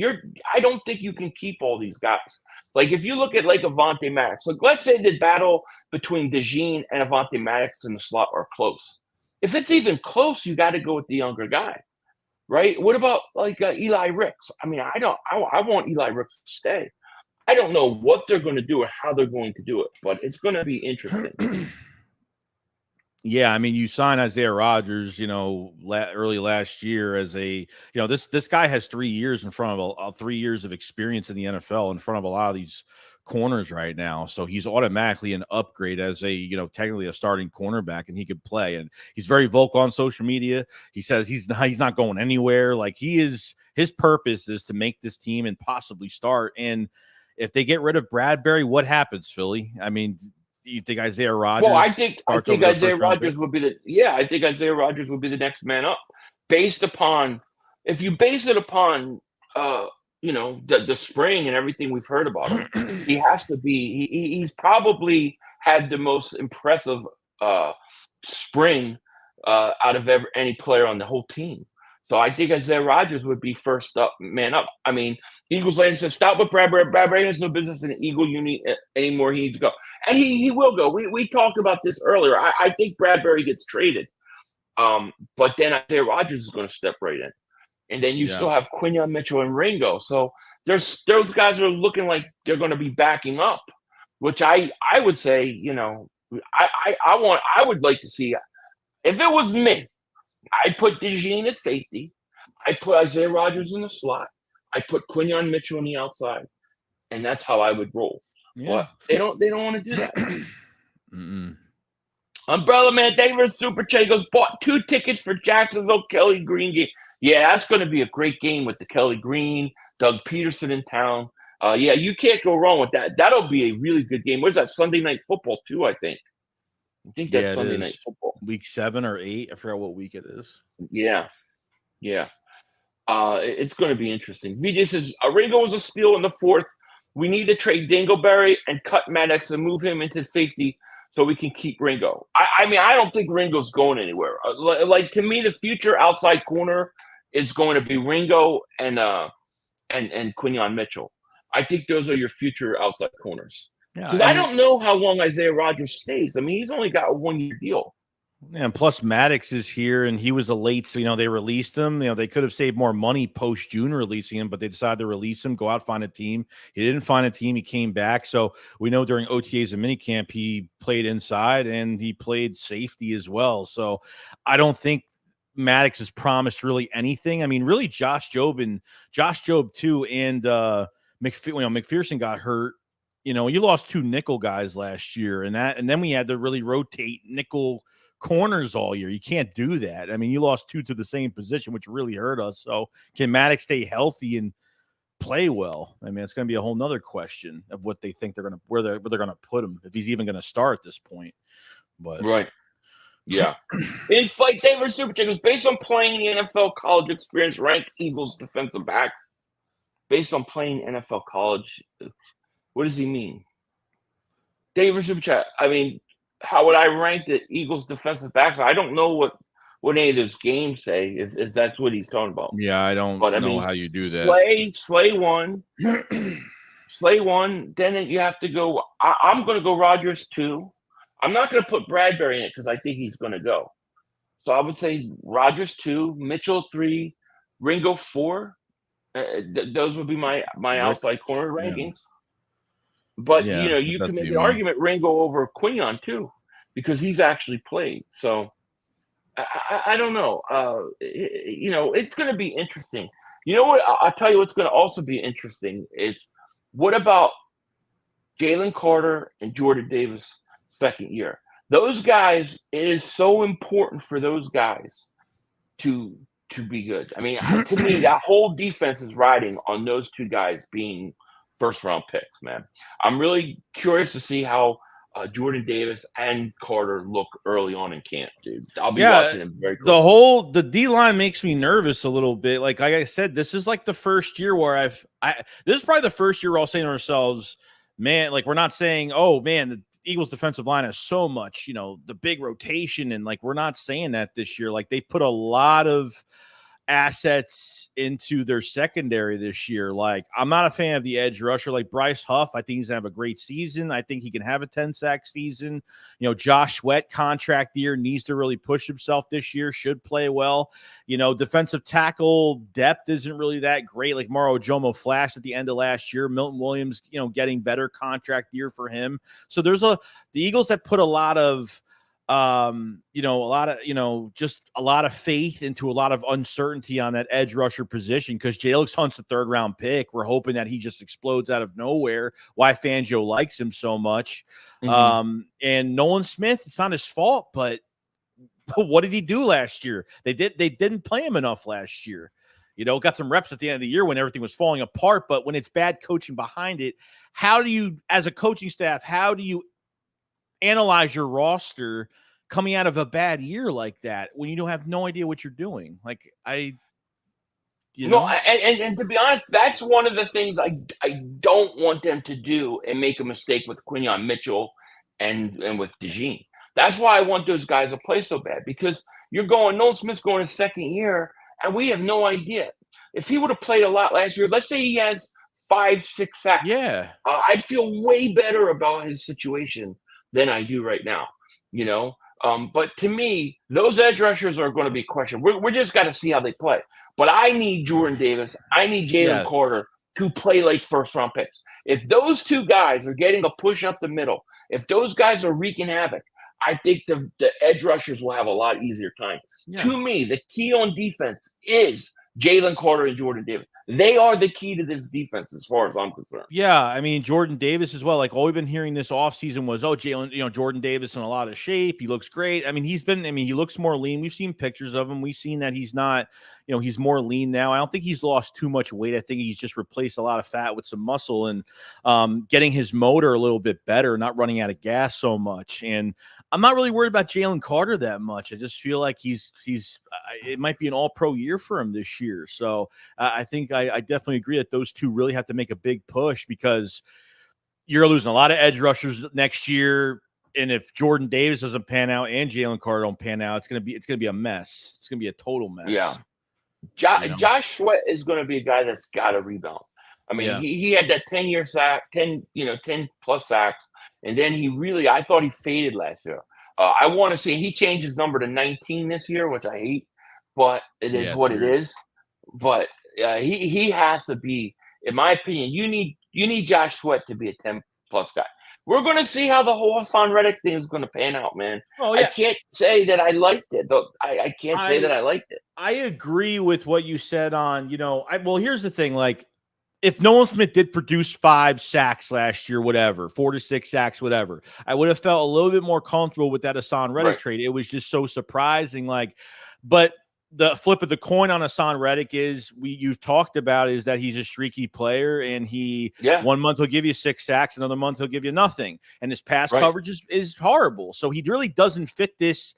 I don't think you can keep all these guys. Like if you look at like Avonte Maddox, like let's say the battle between DeJean and Avonte Maddox in the slot are close. If it's even close, you got to go with the younger guy, right? What about like Eli Ricks? I mean, I want Eli Ricks to stay. I don't know what they're going to do or how they're going to do it, but it's going to be interesting. Yeah, I mean, you sign Isaiah Rodgers, early last year as this guy has 3 years in front of 3 years of experience in the NFL in front of a lot of these corners right now. So he's automatically an upgrade as technically a starting cornerback, and he could play. And he's very vocal on social media. He says he's not going anywhere. Like his purpose is to make this team and possibly start. And if they get rid of Bradbury, what happens, Philly? I mean, you think Isaiah Rodgers? Well, I think Isaiah Rodgers would be Isaiah Rodgers would be the next man up, based upon if you base it upon the spring and everything we've heard about him. He has to be. He's probably had the most impressive spring out of any player on the whole team. So I think Isaiah Rodgers would be first up, man up. I mean, Eagles land said, "Stop with Bradbury. Bradbury has no business in the Eagle unit anymore. He needs to go." And he will go. We talked about this earlier. I think Bradbury gets traded. But then Isaiah Rodgers is going to step right in. And then you still have Quinyon Mitchell and Ringo. So those guys are looking like they're going to be backing up, which I would say, I would like to see. If it was me, I'd put DeJean at safety. I'd put Isaiah Rodgers in the slot. I'd put Quinyon Mitchell on the outside. And that's how I would roll. Yeah. But they don't want to do that. Umbrella Man David Super Che goes, bought 2 tickets for Jacksonville Kelly Green game. Yeah, that's going to be a great game with the Kelly Green, Doug Peterson in town. Yeah, you can't go wrong with that. That'll be a really good game. Where's that? Sunday Night Football too, I think. I think that's Sunday Night Football. Week 7 or 8. I forgot what week it is. Yeah. It's going to be interesting. VJ says, Ringo was a steal in the 4th. We need to trade Dingleberry and cut Maddox and move him into safety so we can keep Ringo. I mean, I don't think Ringo's going anywhere. Like to me, the future outside corner is going to be Ringo and Quinyon Mitchell. I think those are your future outside corners. Because I don't know how long Isaiah Rodgers stays. I mean, he's only got a 1-year deal. And plus Maddox is here and he was a late, so they released him. They could have saved more money post June releasing him, but they decided to release him, go out, find a team. He didn't find a team, he came back. So we know during OTAs and minicamp he played inside and he played safety as well. So I don't think Maddox has promised really anything. I mean, really Josh Jobe too, and McPherson got hurt. You lost 2 nickel guys last year, and then we had to really rotate nickel corners all year. You can't do that. I mean, you lost 2 to the same position, which really hurt us. So can Maddox stay healthy and play well? I mean, it's going to be a whole nother question of what they think where they're going to put him, if he's even going to start at this point. But right. Yeah. In Fight David Super Chickens, based on playing the NFL college experience, rank Eagles defensive backs. Based on playing NFL college, what does he mean? David Super Chat, I mean, how would I rank the Eagles defensive backs? I don't know what any of those games say, if that's what he's talking about. Yeah, I don't know how you do that. Slay one. Slay one. Then you have to go. I'm going to go Rodgers 2. I'm not going to put Bradbury in it because I think he's going to go. So I would say Rodgers 2, Mitchell 3, Ringo 4. Those would be my outside corner rankings. But, you can make an argument Ringo over Quinyon, too, because he's actually played. So, I don't know. It's going to be interesting. You know what? I'll tell you what's going to also be interesting is what about Jalen Carter and Jordan Davis' second year? Those guys, it is so important for those guys to to be good. I mean, to me, that whole defense is riding on those two guys being first-round picks, man. I'm really curious to see how Jordan Davis and Carter look early on in camp, dude. I'll be watching them very closely. The D line makes me nervous a little bit. Like I said, this is like the first year where this is probably the first year we're all saying to ourselves, man, like we're not saying, oh man, the Eagles defensive line has so much, the big rotation, and like we're not saying that this year. Like they put a lot of assets into their secondary this year. Like I'm not a fan of the edge rusher like Bryce Huff. I think he's gonna have a great season. I think he can have a 10-sack season. Josh Sweat contract year, needs to really push himself this year, should play well. Defensive tackle depth isn't really that great. Like Maro Jomo flashed at the end of last year. Milton Williams, getting better contract year for him. So there's the Eagles that put a lot of just a lot of faith into a lot of uncertainty on that edge rusher position because Jalix Hunt's a 3rd-round pick. We're hoping that he just explodes out of nowhere. Why Fangio likes him so much. And Nolan Smith, it's not his fault, but what did he do last year? They didn't play him enough last year. Got some reps at the end of the year when everything was falling apart, but when it's bad coaching behind it, how do you, as a coaching staff, how do you analyze your roster coming out of a bad year like that when you don't have no idea what you're doing? Like and to be honest, that's one of the things I don't want them to do and make a mistake with Quinyon Mitchell and with DeJean. That's why I want those guys to play so bad, because Nolan Smith's going his 2nd year and we have no idea. If he would have played a lot last year, let's say he has 5-6 sacks. Yeah. I'd feel way better about his situation than I do right now, But to me, those edge rushers are going to be questioned. We're just got to see how they play. But I need Jordan Davis. I need Jalen Carter to play like first-round picks. If those two guys are getting a push up the middle, if those guys are wreaking havoc, I think the edge rushers will have a lot easier time. Yeah. To me, the key on defense is Jalen Carter and Jordan Davis. They are the key to this defense as far as I'm concerned. Yeah, I mean, Jordan Davis as well. Like all we've been hearing this offseason was, Jordan Davis in a lot of shape. He looks great. I mean, he looks more lean. We've seen pictures of him. We've seen that he's not, he's more lean now. I don't think he's lost too much weight. I think he's just replaced a lot of fat with some muscle and getting his motor a little bit better, not running out of gas so much. And I'm not really worried about Jalen Carter that much. I just feel like it might be an all-pro year for him this year. So I think I definitely agree that those two really have to make a big push because you're losing a lot of edge rushers next year. And if Jordan Davis doesn't pan out and Jalen Carter don't pan out, it's gonna be a mess. It's gonna be a total mess. Yeah. Josh Sweat is going to be a guy that's got to rebound. I mean, he had that 10-year sack, 10 plus sacks. And then I thought he faded last year. I want to see, he changed his number to 19 this year, which I hate, but it is what it is. But he has to be, in my opinion, you need Josh Sweat to be a 10-plus guy. We're going to see how the whole Hassan Reddick thing is going to pan out, man. Oh, yeah. I can't say that I liked it. I can't say that I liked it. I agree with what you said on, here's the thing, like, if Nolan Smith did produce 5 sacks last year, whatever, 4 to 6 sacks, whatever, I would have felt a little bit more comfortable with that Hassan Reddick trade. It was just so surprising. But the flip of the coin on Hassan Reddick is you've talked about is that he's a streaky player and 1 month he'll give you 6 sacks, another month he'll give you nothing. And his pass coverage is horrible. So he really doesn't fit this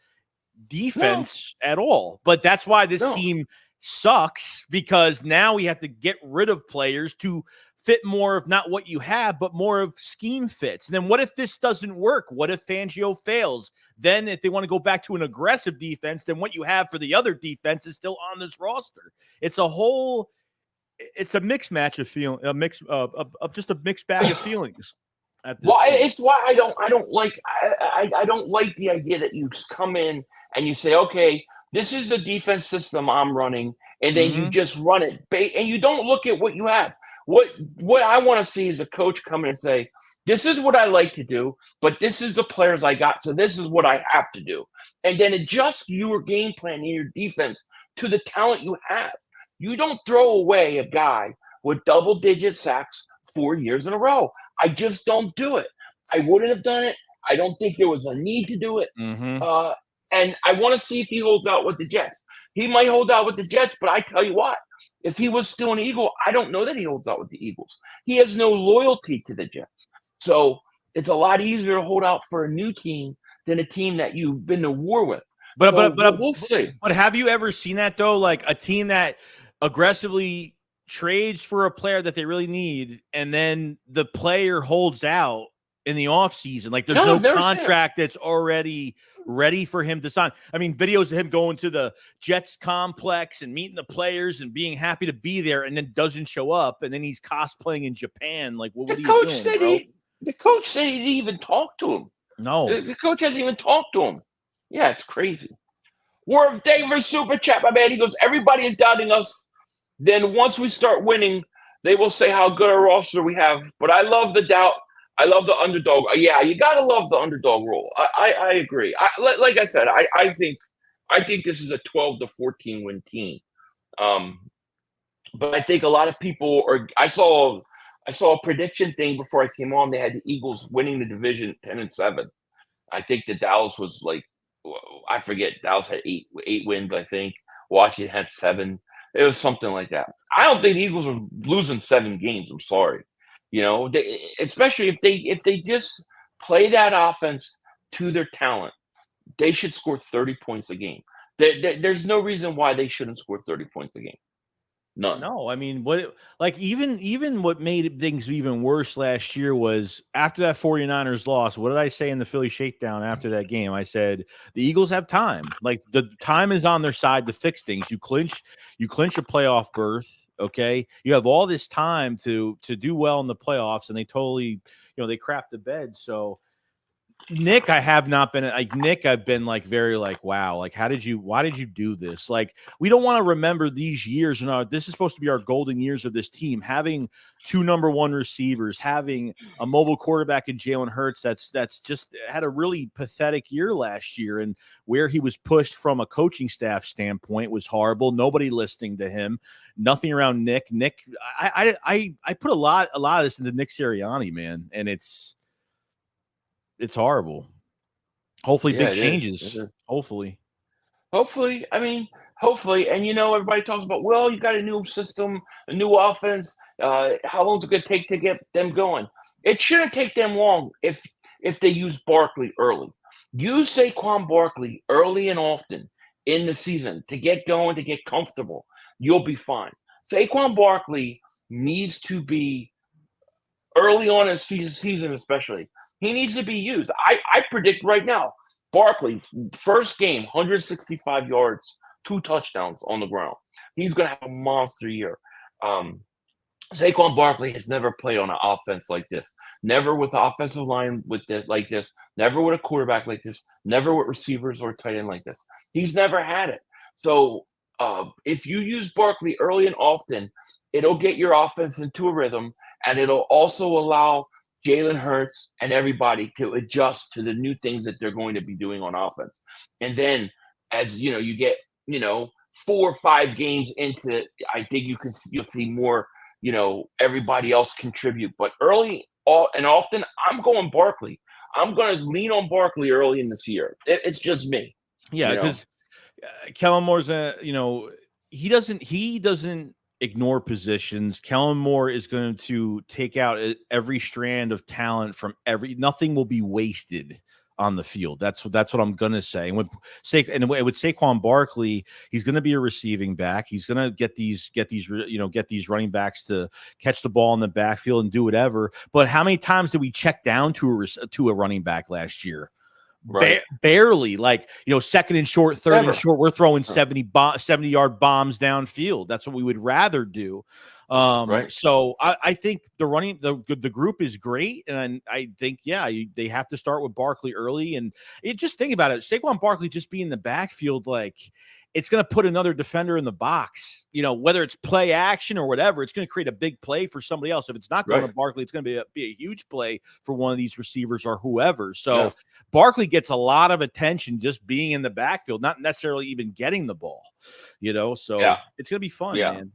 defense at all. But that's why this team sucks, because now we have to get rid of players to fit more of not what you have, but more of scheme fits. And then what if this doesn't work? What if Fangio fails? Then if they want to go back to an aggressive defense, then what you have for the other defense is still on this roster. It's a mixed match of feeling, just a mixed bag of feelings. It's why I don't like the idea that you just come in and you say, okay, this is the defense system I'm running, and then you just run it, and you don't look at what you have. What I want to see is a coach come in and say, this is what I like to do, but this is the players I got, so this is what I have to do. And then adjust your game plan and your defense to the talent you have. You don't throw away a guy with double-digit sacks 4 years in a row. I just don't do it. I wouldn't have done it. I don't think there was a need to do it. And I want to see if he holds out with the Jets. He might hold out with the Jets, but I tell you what, if he was still an Eagle, I don't know that he holds out with the Eagles. He has no loyalty to the Jets. So it's a lot easier to hold out for a new team than a team that you've been to war with. But So but we'll see. But have you ever seen that though? Like a team that aggressively trades for a player that they really need, and then the player holds out in the offseason. Like there's no contract that's already ready for him to sign. I mean, videos of him going to the Jets complex and meeting the players and being happy to be there, and then doesn't show up, and then he's cosplaying in Japan. Like, what are you doing, bro? The coach said he didn't even talk to him. No. The coach hasn't even talked to him. Yeah, it's crazy. War of David Super Chat, my man. He goes, everybody is doubting us. Then once we start winning, they will say how good a roster we have. But I love the doubt. I love the underdog. Yeah, you got to love the underdog role. I agree. Like I said, I think this is a 12 to 14 win team. But I think a lot of people are. I saw a prediction thing before I came on. They had the Eagles winning the division 10-7. I think that Dallas was like, I forget. Dallas had eight wins. I think Washington had 7. It was something like that. I don't think the Eagles are losing 7 games. I'm sorry. You know, especially if they just play that offense to their talent, they should score 30 points a game. There's no reason why they shouldn't score 30 points a game. None. No, I mean, even what made things even worse last year was after that 49ers loss, what did I say in the Philly Shakedown after that game? I said the Eagles have time. Like the time is on their side to fix things. You clinch a playoff berth, okay? You have all this time to do well in the playoffs, and they totally, they crap the bed. So Nick, I've been like very like, wow, like why did you do this? Like, we don't want to remember these years. This is supposed to be our golden years of this team, having 2 number 1 receivers, having a mobile quarterback in Jalen Hurts. That's just had a really pathetic year last year. And where he was pushed from a coaching staff standpoint was horrible. Nobody listening to him, nothing around Nick. I put a lot of this into Nick Sirianni, man. And it's horrible. Hopefully big changes. Hopefully. I mean, hopefully. And, everybody talks about, well, you got a new system, a new offense. How long is it going to take to get them going? It shouldn't take them long if they use Barkley early. Use Saquon Barkley early and often in the season to get going, to get comfortable. You'll be fine. Saquon Barkley needs to be early on in the season especially. He needs to be used. I predict right now, Barkley, first game, 165 yards, 2 touchdowns on the ground. He's going to have a monster year. Saquon Barkley has never played on an offense like this. Never with the offensive line like this. Never with a quarterback like this. Never with receivers or tight end like this. He's never had it. So if you use Barkley early and often, it'll get your offense into a rhythm, and it'll also allow Jalen Hurts and everybody to adjust to the new things that they're going to be doing on offense. And then as you get 4 or 5 games into it, I think you'll see more everybody else contribute. But early and often, I'm going Barkley. I'm going to lean on Barkley early in this year. It's just me. Yeah, because Kellen Moore's he doesn't ignore positions. Kellen Moore is going to take out every strand of talent from nothing will be wasted on the field. That's what I'm going to say. And with Saquon Barkley, he's going to be a receiving back. He's going to get these running backs to catch the ball in the backfield and do whatever. But how many times did we check down to a running back last year? Right. Barely. Like, second and short, third and short, we're throwing 70-yard bombs downfield. That's what we would rather do. Right. So I think the group is great, and I think they have to start with Barkley early. And just think about it, Saquon Barkley just being in the backfield, like, it's going to put another defender in the box. Whether it's play action or whatever, it's going to create a big play for somebody else. If it's not going to Barkley, it's going to be a huge play for one of these receivers or whoever. So Barkley gets a lot of attention just being in the backfield, not necessarily even getting the ball. So it's going to be fun, man.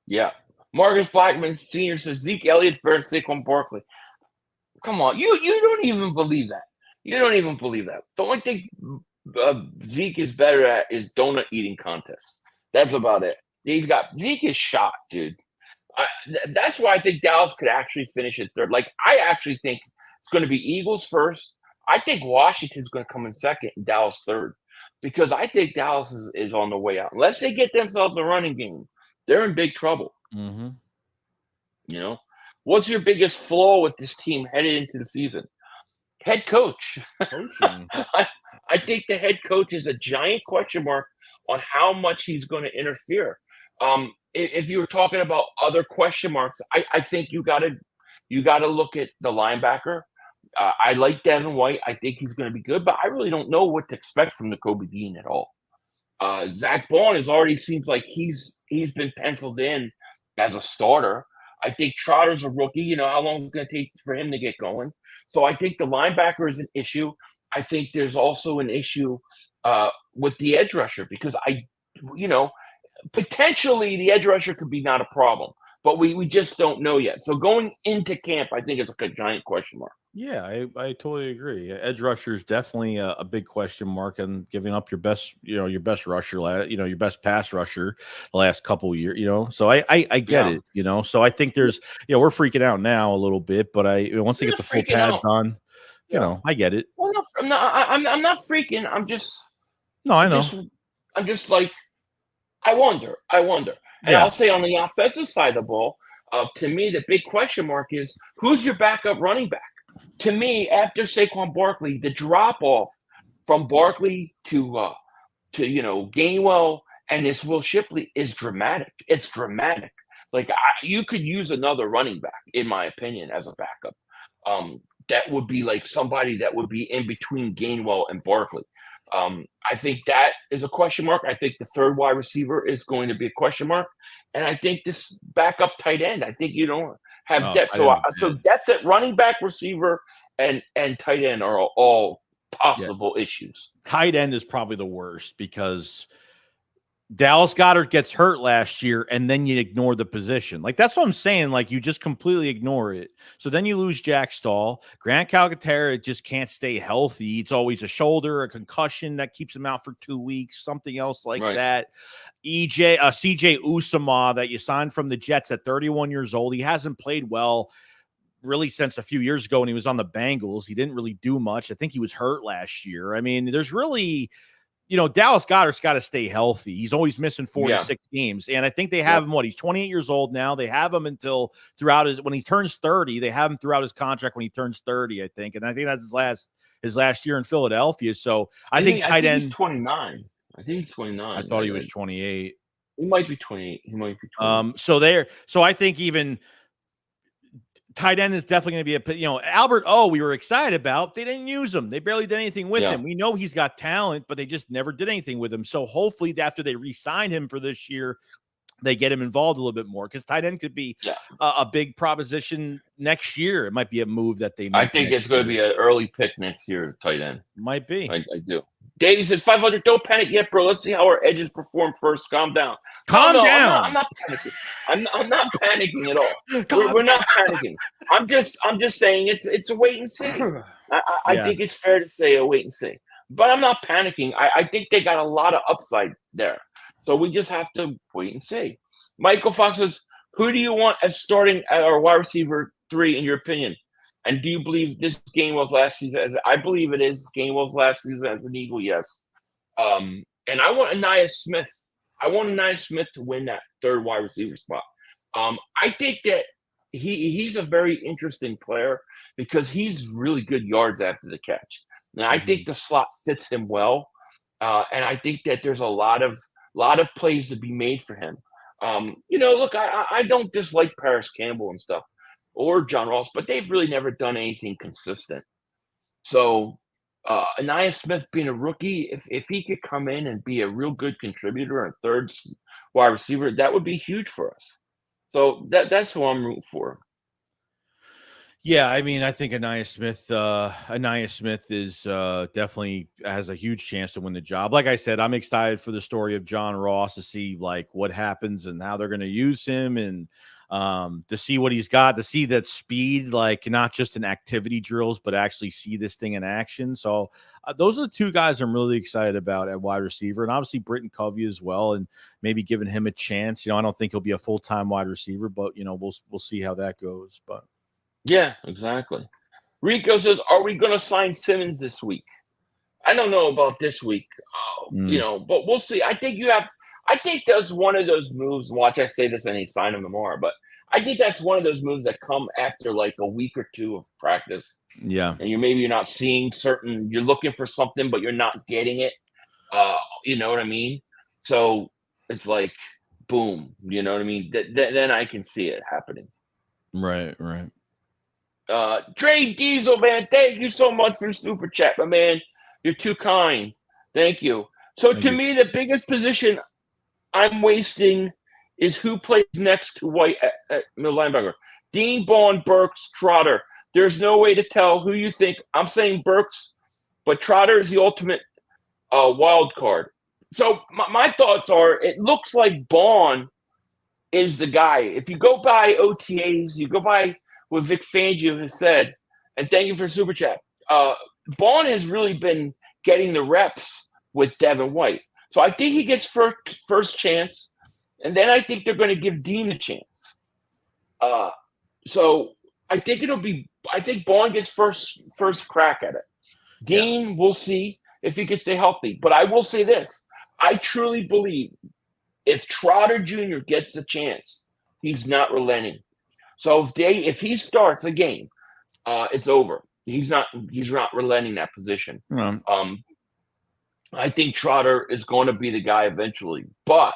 Yeah. Marcus Blackman Sr. says Zeke Elliott's better than Saquon Barkley. Come on, you don't even believe that. You don't even believe that. The only thing Zeke is better at is donut eating contests. That's about it. Zeke is shot, dude. That's why I think Dallas could actually finish at third. Like, I actually think it's going to be Eagles first. I think Washington's going to come in second and Dallas third, because I think Dallas is on the way out. Unless they get themselves a running game, they're in big trouble. Mm-hmm. You know, what's your biggest flaw with this team headed into the season? Head coach. Coaching. I think the head coach is a giant question mark on how much he's going to interfere. If you were talking about other question marks, I think you got to look at the linebacker. I like Devin White. I think he's going to be good, but I really don't know what to expect from Nakobe Dean at all. Zach Bond already seems like he's been penciled in as a starter. I think Trotter's a rookie. You know, how long is it going to take for him to get going? So I think the linebacker is an issue. I think there's also an issue with the edge rusher, because potentially the edge rusher could be not a problem, but we just don't know yet. So going into camp, I think it's like a giant question mark. Yeah, I totally agree. Edge rusher is definitely a big question mark, and giving up your best rusher, your best pass rusher the last couple of years, So I get it, So I think there's, we're freaking out now a little bit, but once they get the full pads on, I get it. Well, no, I'm not freaking. I'm just. No, I know. I'm just like, I wonder. And I'll say on the offensive side of the ball, to me, the big question mark is who's your backup running back? To me, after Saquon Barkley, the drop off from Barkley to Gainwell and this Will Shipley is dramatic. It's dramatic. Like, you could use another running back, in my opinion, as a backup. That would be like somebody that would be in between Gainwell and Barkley. I think that is a question mark. I think the third wide receiver is going to be a question mark. And I think this backup tight end, I think you don't have depth. So depth at running back, receiver, and tight end are all possible issues. Tight end is probably the worst, because Dallas Goedert gets hurt last year, and then you ignore the position. Like, that's what I'm saying. Like, you just completely ignore it. So then you lose Jack Stahl. Grant Calcaterra just can't stay healthy. It's always a shoulder, a concussion that keeps him out for 2 weeks, something else like that. CJ Usama that you signed from the Jets at 31 years old. He hasn't played well really since a few years ago when he was on the Bengals. He didn't really do much. I think he was hurt last year. I mean, there's really... Dallas Goedert's got to stay healthy. He's always missing 4 to 6 games. And I think they have him, he's 28 years old now. They have him until when he turns 30, they have him throughout his contract when he turns 30, I think. And I think that's his last year in Philadelphia. So I think tight end. He's 29. I think he's 29. I thought he was 28. He might be 28. He might be 28. So I think even tight end is definitely going to be Albert O, we were excited about. They didn't use him. They barely did anything with him. We know he's got talent, but they just never did anything with him. So hopefully after they re-sign him for this year, they get him involved a little bit more, because tight end could be a big proposition next year. It might be a move that they make. I think it's going to be an early pick next year, tight end. Might be. I do. Davey says 500. Don't panic yet, bro. Let's see how our edges perform first. Calm down. Calm down. I'm not panicking. I'm not panicking at all. We're not panicking. I'm just saying it's a wait and see. I think it's fair to say a wait and see. But I'm not panicking. I think they got a lot of upside there. So we just have to wait and see. Michael Fox says, who do you want as starting at our wide receiver 3 in your opinion? And do you believe this Gainwell's last season? I believe it is Gainwell's last season as an Eagle, yes. And I want Anaya Smith. I want Anaya Smith to win that third wide receiver spot. I think that he's a very interesting player because he's really good yards after the catch. And I think the slot fits him well. And I think that there's a lot of plays to be made for him. Look, I don't dislike Paris Campbell and stuff or John Ross, but they've really never done anything consistent. So Anaya Smith being a rookie, if he could come in and be a real good contributor and third wide receiver, that would be huge for us. So that's who I'm rooting for. Yeah, I mean, I think Anaya Smith is definitely has a huge chance to win the job. Like I said, I'm excited for the story of John Ross to see like what happens and how they're going to use him. And to see what he's got, to see that speed, like not just in activity drills, but actually see this thing in action. So those are the two guys I'm really excited about at wide receiver, and obviously Britton Covey as well, and maybe giving him a chance. I don't think he'll be a full-time wide receiver, but we'll see how that goes. But yeah, exactly. Rico says, "Are we going to sign Simmons this week?" I don't know about this week, but we'll see. I think that's one of those moves. Watch, I say this and he sign him tomorrow, but I think that's one of those moves that come after like a week or two of practice. Yeah. And you're not seeing you're looking for something, but you're not getting it. You know what I mean? So it's like, boom, you know what I mean? Then I can see it happening. Right. Dre Diesel, man, thank you so much for the super chat, my man. You're too kind. Thank you. So to me, the biggest position I'm wasting is who plays next to White at middle linebacker. Dean, Bond, Burks, Trotter. There's no way to tell who you think. I'm saying Burks, but Trotter is the ultimate wild card. So my thoughts are, it looks like Bond is the guy. If you go by OTAs, you go by what Vic Fangio has said, and thank you for super chat. Bond has really been getting the reps with Devin White. So I think he gets first chance, and then I think they're going to give Dean a chance. So I think Bond gets first crack at it. Dean, we'll see if he can stay healthy. But I will say this. I truly believe if Trotter Jr. gets the chance, he's not relenting. So if he starts a game, it's over. He's not relenting that position. I think Trotter is going to be the guy eventually, but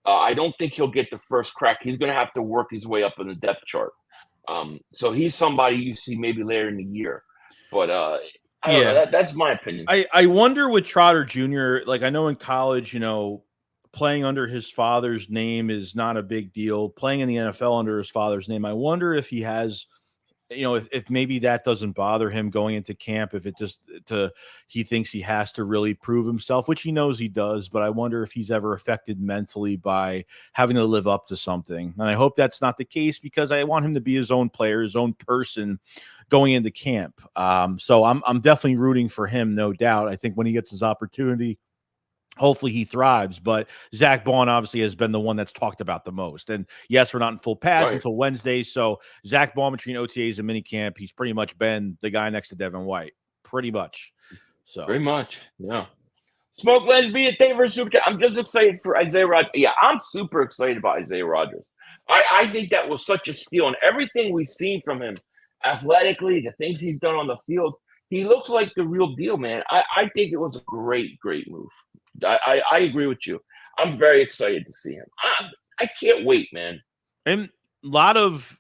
I don't think he'll get the first crack. He's going to have to work his way up in the depth chart. So he's somebody you see maybe later in the year. But I don't know. That's my opinion. I wonder with Trotter Jr., like I know in college, playing under his father's name is not a big deal. Playing in the NFL under his father's name, I wonder if he has – if maybe that doesn't bother him going into camp, if he thinks he has to really prove himself, which he knows he does, but I wonder if he's ever affected mentally by having to live up to something. And I hope that's not the case, because I want him to be his own player, his own person going into camp. So I'm definitely rooting for him, no doubt. I think when he gets his opportunity, hopefully he thrives, but Zach Bond obviously has been the one that's talked about the most. And yes, we're not in full pads until Wednesday. So Zach Bond between OTAs and minicamp, he's pretty much been the guy next to Devin White, pretty much. So pretty much, yeah. Smoke Lesbian, thank you for super chat. I'm just excited for Isaiah Rodgers. Yeah, I'm super excited about Isaiah Rodgers. I think that was such a steal, and everything we've seen from him athletically, the things he's done on the field, he looks like the real deal, man. I think it was a great move. I agree with you. I'm very excited to see him. I can't wait, man. And a lot of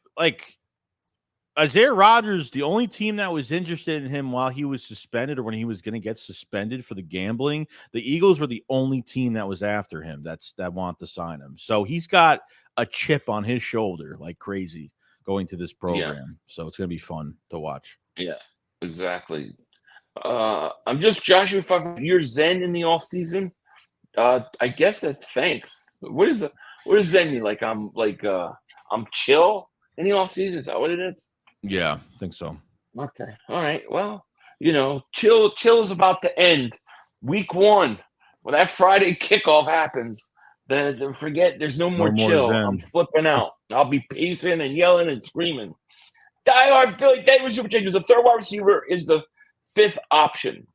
Isaiah Rodgers, the only team that was interested in him while he was suspended or when he was going to get suspended for the gambling, the Eagles were the only team that was after him that wanted to sign him. So he's got a chip on his shoulder like crazy going to this program. Yeah. So it's going to be fun to watch. Yeah, exactly. I'm just Joshua. You're Zen in the off season. I guess that's thanks. What does Zen mean? Like I'm chill in the off season. Is that what it is? Yeah, I think so. Okay. All right. Well, chill is about to end. Week 1, when that Friday kickoff happens, then forget there's no more chill. Zen. I'm flipping out. I'll be pacing and yelling and screaming. Diehard Philly, thank you for super changes. The third wide receiver is the 5th option.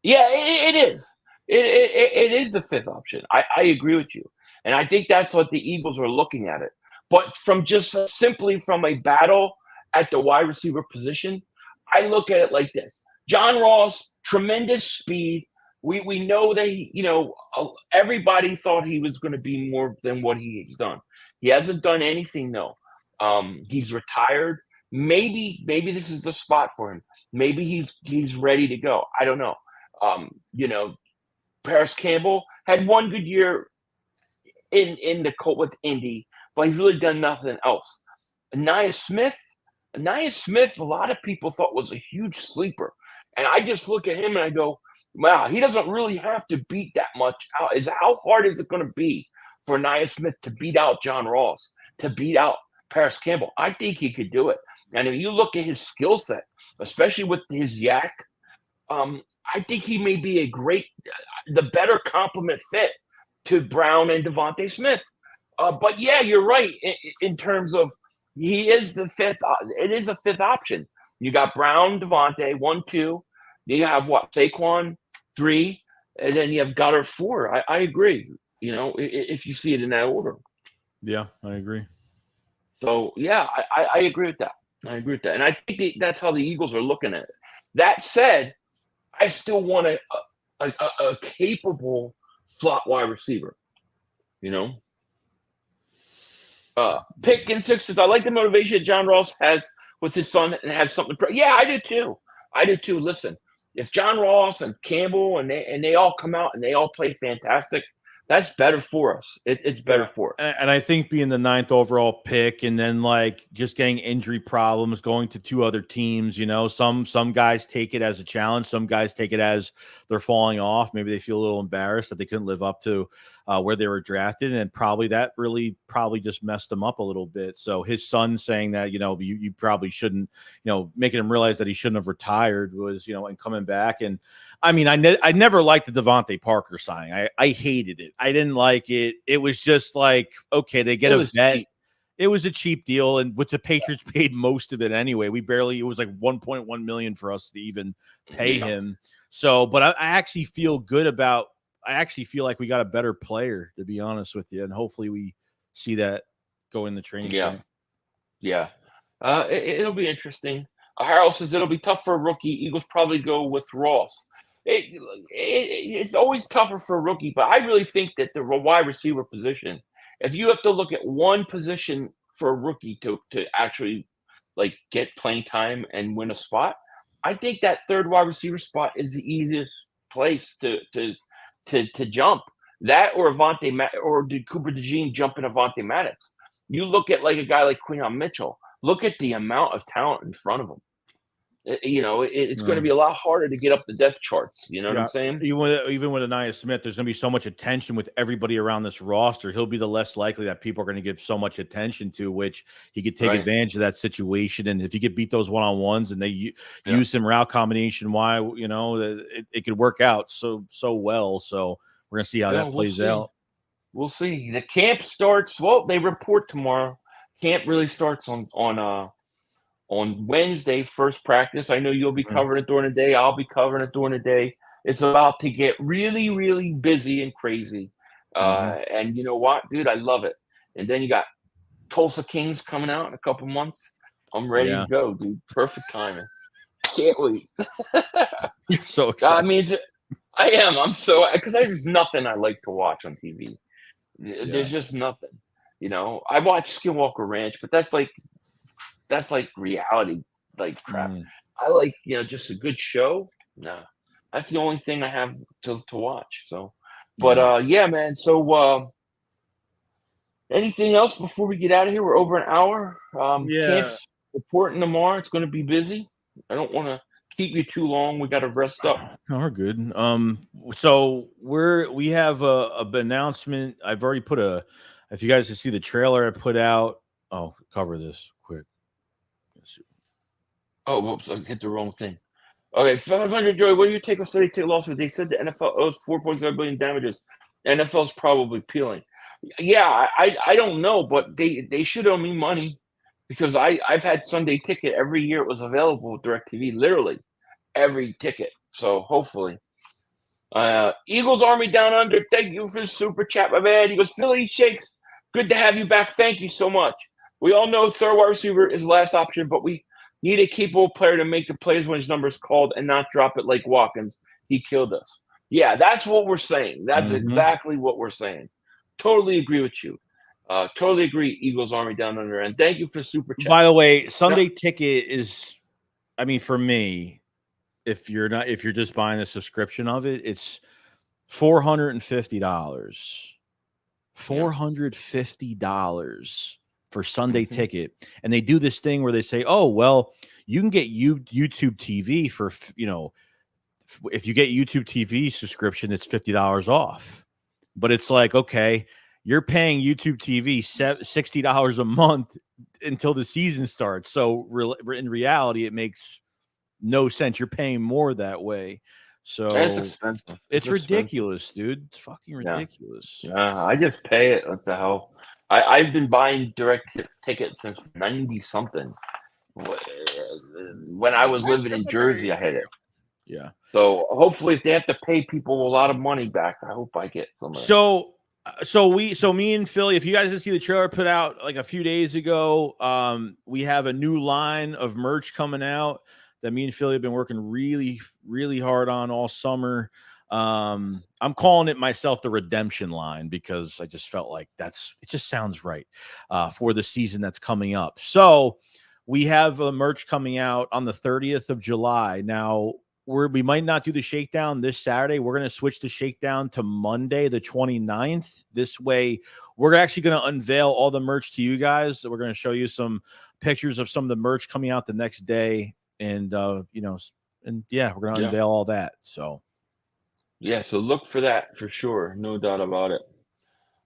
Yeah, it is. It is the 5th option. I agree with you. And I think that's what the Eagles are looking at it. But simply from a battle at the wide receiver position, I look at it like this. John Ross, tremendous speed. We know that, everybody thought he was going to be more than what he's done. He hasn't done anything, though. He's retired. Maybe this is the spot for him. Maybe he's ready to go. I don't know. Paris Campbell had one good year in the Colt with Indy, but he's really done nothing else. Anaya Smith, a lot of people thought was a huge sleeper. And I just look at him and I go, wow, he doesn't really have to beat that much out. How hard is it going to be for Anaya Smith to beat out John Ross? to beat out Paris Campbell. I think he could do it. And if you look at his skill set, especially with his yak, I think he may be the better complement fit to Brown and Devontae Smith. But yeah, you're right in terms of he is the fifth. It is a fifth option. You got Brown, Devontae, 1, 2. You have what? Saquon, 3, and then you have Goddard, 4. I agree. If you see it in that order. Yeah, I agree. So yeah, I agree with that. I agree with that, and I think that's how the Eagles are looking at it. That said, I still want a capable slot wide receiver. Pick in 6s. I like the motivation John Ross has with his son and has something. Yeah, I did too. Listen, if John Ross and Campbell and they all come out and they all play fantastic, that's better for us. It's better for us. And I think being the 9th overall pick and then just getting injury problems, going to 2 other teams, some guys take it as a challenge. Some guys take it as they're falling off. Maybe they feel a little embarrassed that they couldn't live up to where they were drafted. And probably just messed them up a little bit. So his son saying that, you probably shouldn't, making him realize that he shouldn't have retired was, and coming back. And I mean, I never liked the Devontae Parker signing. I hated it. I didn't like it. It was just like, okay, they get a vet. Cheap. It was a cheap deal, and which the Patriots paid most of it anyway. It was like $1.1 million for us to even pay him. So, but I actually feel good about. I actually feel like we got a better player, to be honest with you, and hopefully we see that go in the training camp. Yeah. It'll be interesting. Harold says it'll be tough for a rookie. Eagles probably go with Ross. It's always tougher for a rookie, but I really think that the wide receiver position, if you have to look at one position for a rookie to actually get playing time and win a spot, I think that third wide receiver spot is the easiest place to jump. That or did Cooper DeJean jump in Avonte Maddox? You look at a guy like Quinyon Mitchell. Look at the amount of talent in front of him. It's going to be a lot harder to get up the depth charts. You know what I'm saying? Even with Anaya Smith, there's going to be so much attention with everybody around this roster. He'll be the less likely that people are going to give so much attention to, which he could take advantage of that situation. And if he could beat those one-on-ones and they use some route combination, it could work out so well. So we're going to see how that plays out. We'll see. The camp starts. Well, they report tomorrow. Camp really starts on Wednesday, first practice. I know you'll be covering it during the day. I'll be covering it during the day. It's about to get really, really busy and crazy. And you know what, dude? I love it. And then you got Tulsa Kings coming out in a couple months. I'm ready to go, dude. Perfect timing. Can't wait. You're so excited. I am. I'm so – because there's nothing I like to watch on TV. There's just nothing. I watch Skinwalker Ranch, but that's like reality, crap. I like, just a good show. No, that's the only thing I have to watch. So, but yeah, man. So, anything else before we get out of here? We're over an hour. Camp's reporting tomorrow. It's going to be busy. I don't want to keep you too long. We got to rest up. No, we're good. So we have a announcement. I've already put if you guys can see the trailer I put out. Oh, cover this quick. Oh, whoops! I hit the wrong thing. Okay, 500 Joey. What do you take of Sunday ticket losses? They said the NFL owes $4.7 billion damages. NFL's probably peeling. Yeah, I don't know, but they should owe me money because I've had Sunday ticket every year. It was available with DirecTV, literally every ticket. So hopefully, Eagles Army Down Under. Thank you for the super chat, my man. He goes, Philly Shakes. Good to have you back. Thank you so much. We all know third wide receiver is the last option, but we need a capable player to make the plays when his number is called and not drop it like Watkins. He killed us. Yeah, that's what we're saying. That's exactly what we're saying. Totally agree with you. Totally agree, Eagles Army Down Under. And thank you for super chat. By the way, Sunday ticket is, for me, if you're just buying a subscription of it, it's $450. $450 for Sunday ticket. And they do this thing where they say, oh, well, you can get YouTube TV for, if you get YouTube TV subscription, it's $50 off. But it's like, okay, you're paying YouTube TV $60 a month until the season starts. So in reality, it makes no sense. You're paying more that way. So It's expensive. It's ridiculous, dude. It's fucking ridiculous. Yeah, I just pay it. What the hell? I've been buying direct tickets since 90 something. When I was living in Jersey, I had it. Yeah. So hopefully, if they have to pay people a lot of money back, I hope I get some of that. So me and Philly, if you guys didn't see the trailer put out like a few days ago, we have a new line of merch coming out that me and Philly have been working really, really hard on all summer. I'm calling it myself the redemption line because I just felt like it just sounds right for the season that's coming up. So we have a merch coming out on the 30th of July. Now, we might not do the Shakedown this Saturday. We're going to switch the Shakedown to Monday, the 29th. This way, we're actually going to unveil all the merch to you guys. We're going to show you some pictures of some of the merch coming out the next day. And, we're going to unveil all that. So, yeah, so look for that for sure. No doubt about it.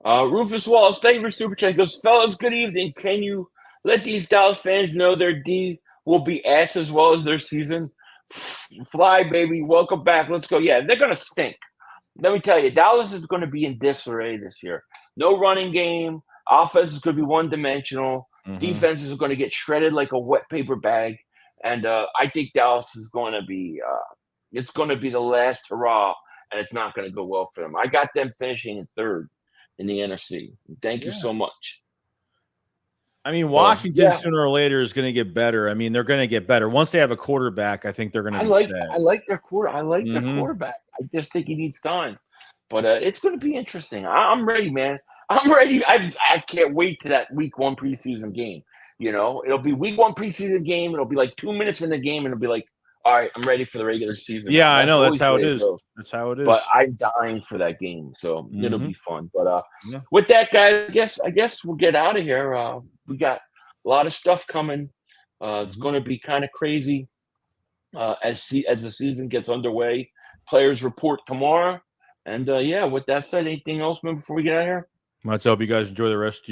Rufus Wallace, thank you for Super Chat. He goes, fellas, good evening. Can you let these Dallas fans know their D will be ass as well as their season? Fly, baby. Welcome back. Let's go. Yeah, they're going to stink. Let me tell you, Dallas is going to be in disarray this year. No running game. Offense is going to be one-dimensional. Mm-hmm. Defense is going to get shredded like a wet paper bag. And I think Dallas is going to be it's going to be the last hurrah, and it's not going to go well for them. I got them finishing in third in the NFC. Thank you so much. I mean, Washington sooner or later is going to get better. I mean, they're going to get better. Once they have a quarterback, I think they're going to be set. I like their quarterback. I just think he needs time. But it's going to be interesting. I'm ready, man. I'm ready. I can't wait to that week 1 preseason game. You know, it'll be week 1 preseason game. It'll be like 2 minutes in the game, and it'll be like, all right, I'm ready for the regular season. Yeah, I know. That's how it is. That's how it is. But I'm dying for that game, so it'll be fun. But with that, guys, I guess we'll get out of here. We got a lot of stuff coming. It's going to be kind of crazy as the season gets underway. Players report tomorrow. And with that said, anything else, man, before we get out of here? Let's hope you guys enjoy the rest of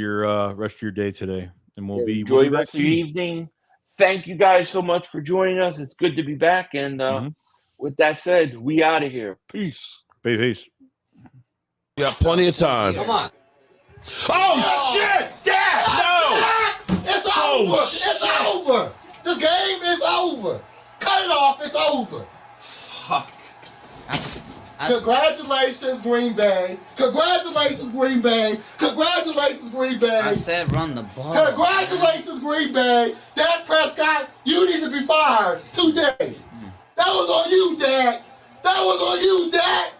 your day today, and we'll be enjoy the rest of your evening. Thank you guys so much for joining us. It's good to be back. And with that said, we out of here. Peace. Peace. You got plenty of time. Come on. Oh, shit! Dad! No! It's over! It's over! This game is over! Cut it off! It's over! Fuck. Congratulations, Green Bay. Congratulations, Green Bay. Congratulations, Green Bay. I said run the ball. Congratulations, Green Bay. Dak Prescott, you need to be fired today. That was on you, Dak. That was on you, Dak.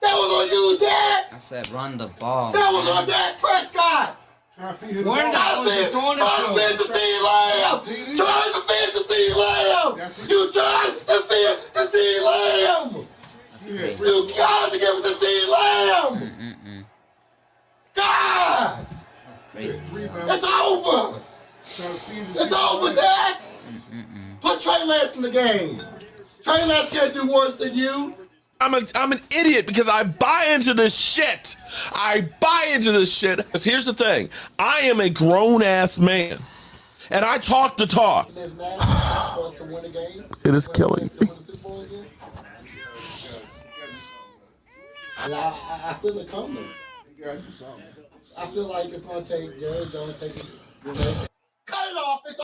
That was on you, Dak. I said run the ball. That was on Dak Prescott. Where the hell is he throwing it Trying to feed the CeeDee Lamb. Trying to feed the CeeDee Lamb. You tried to feed the CeeDee Lamb. You got to give it to CeeDee Lamb. God. It's over. It's over, Dak. Put Trey Lance in the game. Trey Lance can't do worse than you. I'm an idiot because I buy into this shit. Because here's the thing. I am a grown-ass man. And I talk the talk. It is killing me. I feel it coming. I feel like it's going to take Jerry Jones taking